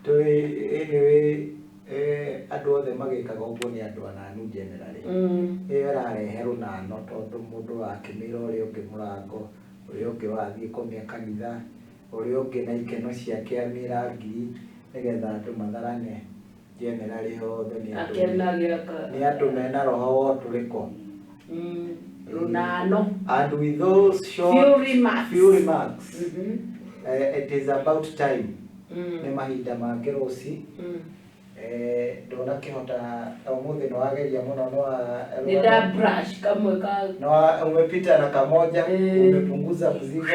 [SPEAKER 5] anyway andũ othe magĩkaga ũguo nĩ andũ ananu generally ĩyo ĩrarehe rũnano tondũ mũndũ wakĩmĩra ũrĩa ũngĩ mũrango ũrĩa ũngĩ wathiĩ kũmĩa kanitha ũrĩa ũngĩ na ikeno ciake amĩra ngiri nĩgetha andũ matharane generally othe nĩ andũ mena roho wa ũtũrĩko
[SPEAKER 4] Runano.
[SPEAKER 5] And with those short few remarks it is about time nĩ mahinda make rũci ndona kĩhota ũmũthĩ nĩ wageria mũno
[SPEAKER 4] nĩ brush kamwe ka
[SPEAKER 5] umepita na kamoja umepunguza mzigo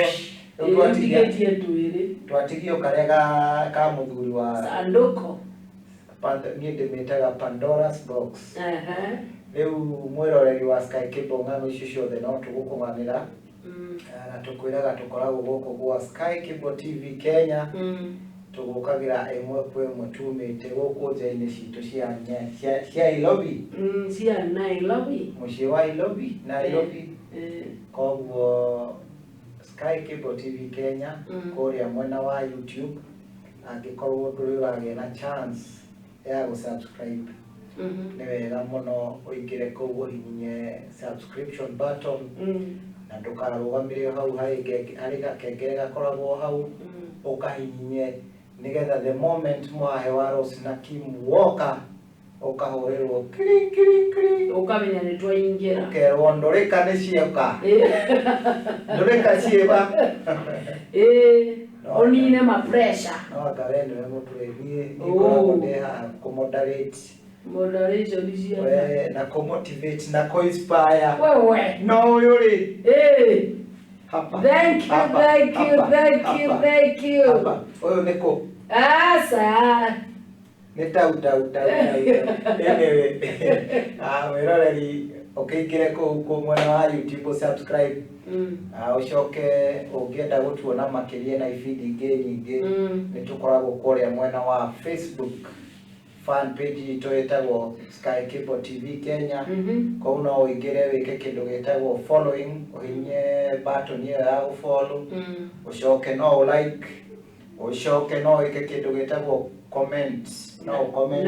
[SPEAKER 5] twatigio karĩa ka mũthuri wa
[SPEAKER 4] sanduko
[SPEAKER 5] niĩ ndĩmĩtaga Pandora's box. Rĩu mwĩroreri wa Sky Cable ng'ano icio ciothe no tũgũkũng'anĩra na tũkwĩraga tũkoragwo gũkũ gwa Sky Cable TV Kenya tũgũkagĩra ĩmwe kwa ĩmwe tumĩte gũkũ nja-inĩ citũ cia Nairobi.
[SPEAKER 4] Cia Nairobi.
[SPEAKER 5] Mũciĩ wa Nairobi. Koguo Sky Cable TV Kenya kũrĩa mwena wa YouTube angĩkorwo ndũrĩ ũragĩa na chance ya gũsubscribe nĩ wega mũno ũingĩre kũu ũhihinye subscription button na ndũkarũgamĩre hau harĩ gakengere gakoragwo hau ũkahihinye nĩgetha the moment Muhahi wa Rose na Kim woka ũkahũrĩrwo kiri kiri kiri
[SPEAKER 4] ũkamenya nĩ twaingĩra
[SPEAKER 5] ũkerwo ndũrĩka nĩ cioka ndũrĩka ciĩba
[SPEAKER 4] onine ma pressure
[SPEAKER 5] no anga we nĩwe mũtũrĩthie nĩkoragwo ndĩ haha
[SPEAKER 4] moderation cia
[SPEAKER 5] na kũmotivate na kũinspire
[SPEAKER 4] wewe
[SPEAKER 5] no ũyũ rĩ
[SPEAKER 4] thank you
[SPEAKER 5] ũyũ nĩ kũ
[SPEAKER 4] asa
[SPEAKER 5] nĩ tau anyway wĩroreri ũkĩingĩre kũu mwena wa YouTube subscribe ũcoke ũngĩenda gũtuona makĩria na ibindi ingĩ nyingĩ nĩ tũkoragwo kũrĩa mwena wa Facebook fan page itũ ĩtagwo Sky Cable TV Kenya. Kũu no ũingĩre wĩke kĩndũ gĩtagwo following ũhihinye button ĩyo ya gũfollow ũcoke no like ũcoke no wĩke kĩndũ gĩtagwo comment no comment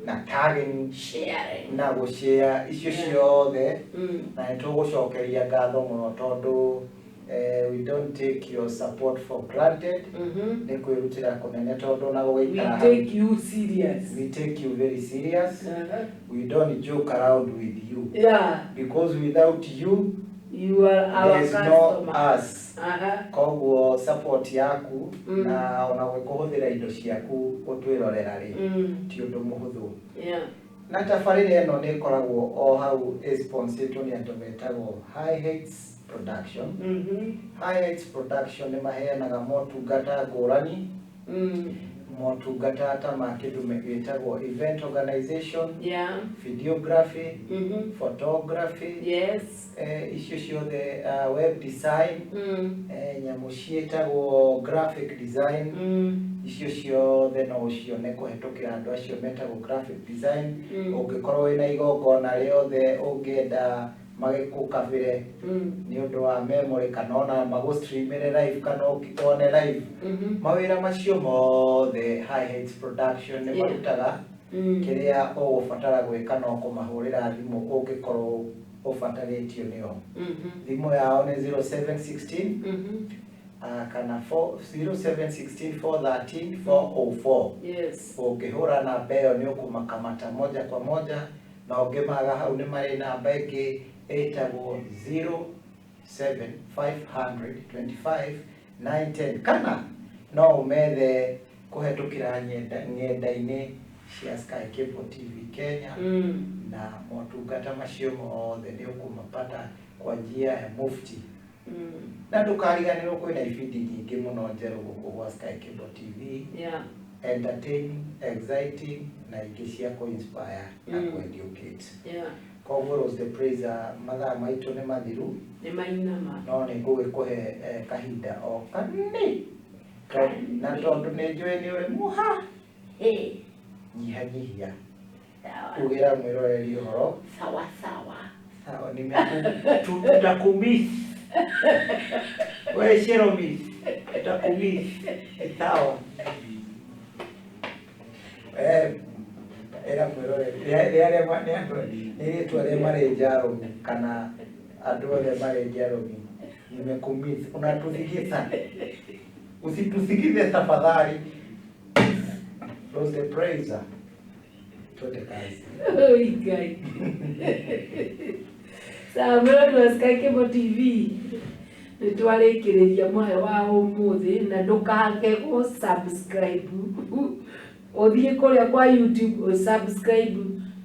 [SPEAKER 5] na tagging
[SPEAKER 4] sharing
[SPEAKER 5] na gũshare icio ciothe na nĩtũgũcokeria ngatho mũno tondũ we don't take your support for granted. Nĩ kwĩrutĩra kũnene tondũ na gũgĩikara
[SPEAKER 4] we take you serious,
[SPEAKER 5] we take you very serious. We don't joke around with you because without you
[SPEAKER 4] are our
[SPEAKER 5] customer. No us. Koguo support yaku na ona gwĩkũhũthĩra indo ciaku gũtwĩrorera rĩ ti ũndũ mũhũthũ. Na tabarĩra ĩno nĩ ĩkoragwo o hau sponsored nĩ andũ metagwo High Heights Production. High Heights Production nĩ maheanaga motungata ngũrani motungata ta ma kĩndũ megĩtagwo event organization, videography, photography, icio ciothe web design, nyamũ ciĩtagwo graphic design, icio ciothe no ũcione kũhetũkĩra andũ acio metagwo graphic design. Ũngĩkorwo wĩna igongona rĩothe ũngĩenda magĩkũkabĩre nĩ ũndũ wa memory kana ona magũstreamere live kana ũkĩone live mawĩra macio mothe High Heights Production nĩ marutaga kĩrĩa ũgũbatara gwĩka no kũmahũrĩra thimũ ũngĩkorwo ũbatarĩtio nĩo. Thimũ yao nĩ 0716 kana 0716 413 404. Ũngĩhũra namba ĩyo nĩ ũkũmakamata moja kwa moja na ũngĩmaga hau nĩ marĩ namba ĩngĩ ĩtagwo 07525 kana no ũmethe kũhetũkĩra ng'enda-inĩ cia Sky Cable TV Kenya na motungata macio mothe nĩ ũkũmapata kwa njia ya mufti. Na ndũkariganĩrwo kwĩna ibindi nyingĩ mũno njerũ gũkũ gwa Sky Cable TV, entertaining, exciting na ingĩ cia kũ-inspire na kũ-educate. Koguo Rose the Praise mathaa maitũ nĩ mathiru
[SPEAKER 4] nĩ mainama
[SPEAKER 5] no nĩ ngũgĩkũhe kahinda o kanini na tondũ nĩ njũĩ nĩ ũrĩ muha nyihanyihia ugĩra mwĩroreri ũhoro
[SPEAKER 4] sawa
[SPEAKER 5] tutakumiss we Sheromi tutakumiss sawa era mwĩroreri rĩarĩa nĩ rĩtwa rĩa marĩ njaromi kana andũ othe marĩ njaromi nimekumiss unatuthigitha usitusikize tafadhali. Rose the Praise twende kazi.
[SPEAKER 4] Ngai sawa mwĩroreri wa Sky Cable TV nĩ twarĩkĩrĩria Muhahi wa ũmũthĩ na ndũkage gũ-subscribe ũthiĩ kũrĩa kwa YouTube subscribe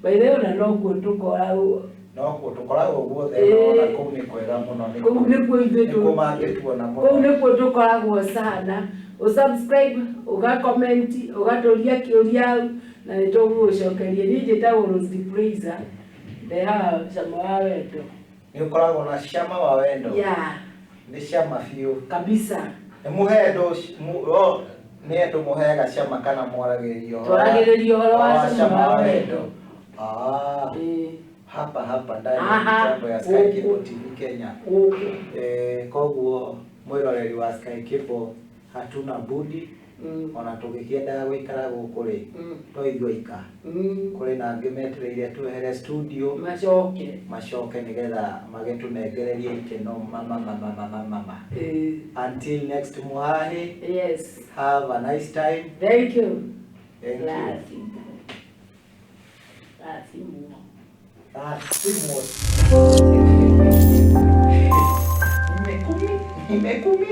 [SPEAKER 4] by the way na no kuo tũkoragwo
[SPEAKER 5] no tukoragwo guothe no na kuu ni kwega muno ni
[SPEAKER 4] kuu ni kuo ithuĩ
[SPEAKER 5] mangĩtuona muno
[SPEAKER 4] kuu nĩ kuo tũkoragwo sana usubscribe ugakomment ugatũria kĩũria na nĩtũgũgũcokeria niĩ njĩtagwo Rose Fraser ndehaga cama wa wendo
[SPEAKER 5] ni ukoragwo na cama wa wendo ni cama biũ kabisa ni muhendo ni andu muheaga cama kana mwaragĩrĩrio
[SPEAKER 4] ũhoro wa cama wa wendo
[SPEAKER 5] hapa ndani ya mitambo ya Sky Cable TV Kenya. Koguo mwiroreri wa Sky Cable hatuna budi ona tugikienda guikara guku ri to igwika kuri na ngimetereire twehere studio macoke nigetha magetunegererie ikeno mama until next Muhahi.
[SPEAKER 4] Yes,
[SPEAKER 5] have a nice time.
[SPEAKER 4] Thank you.
[SPEAKER 5] Nimekumi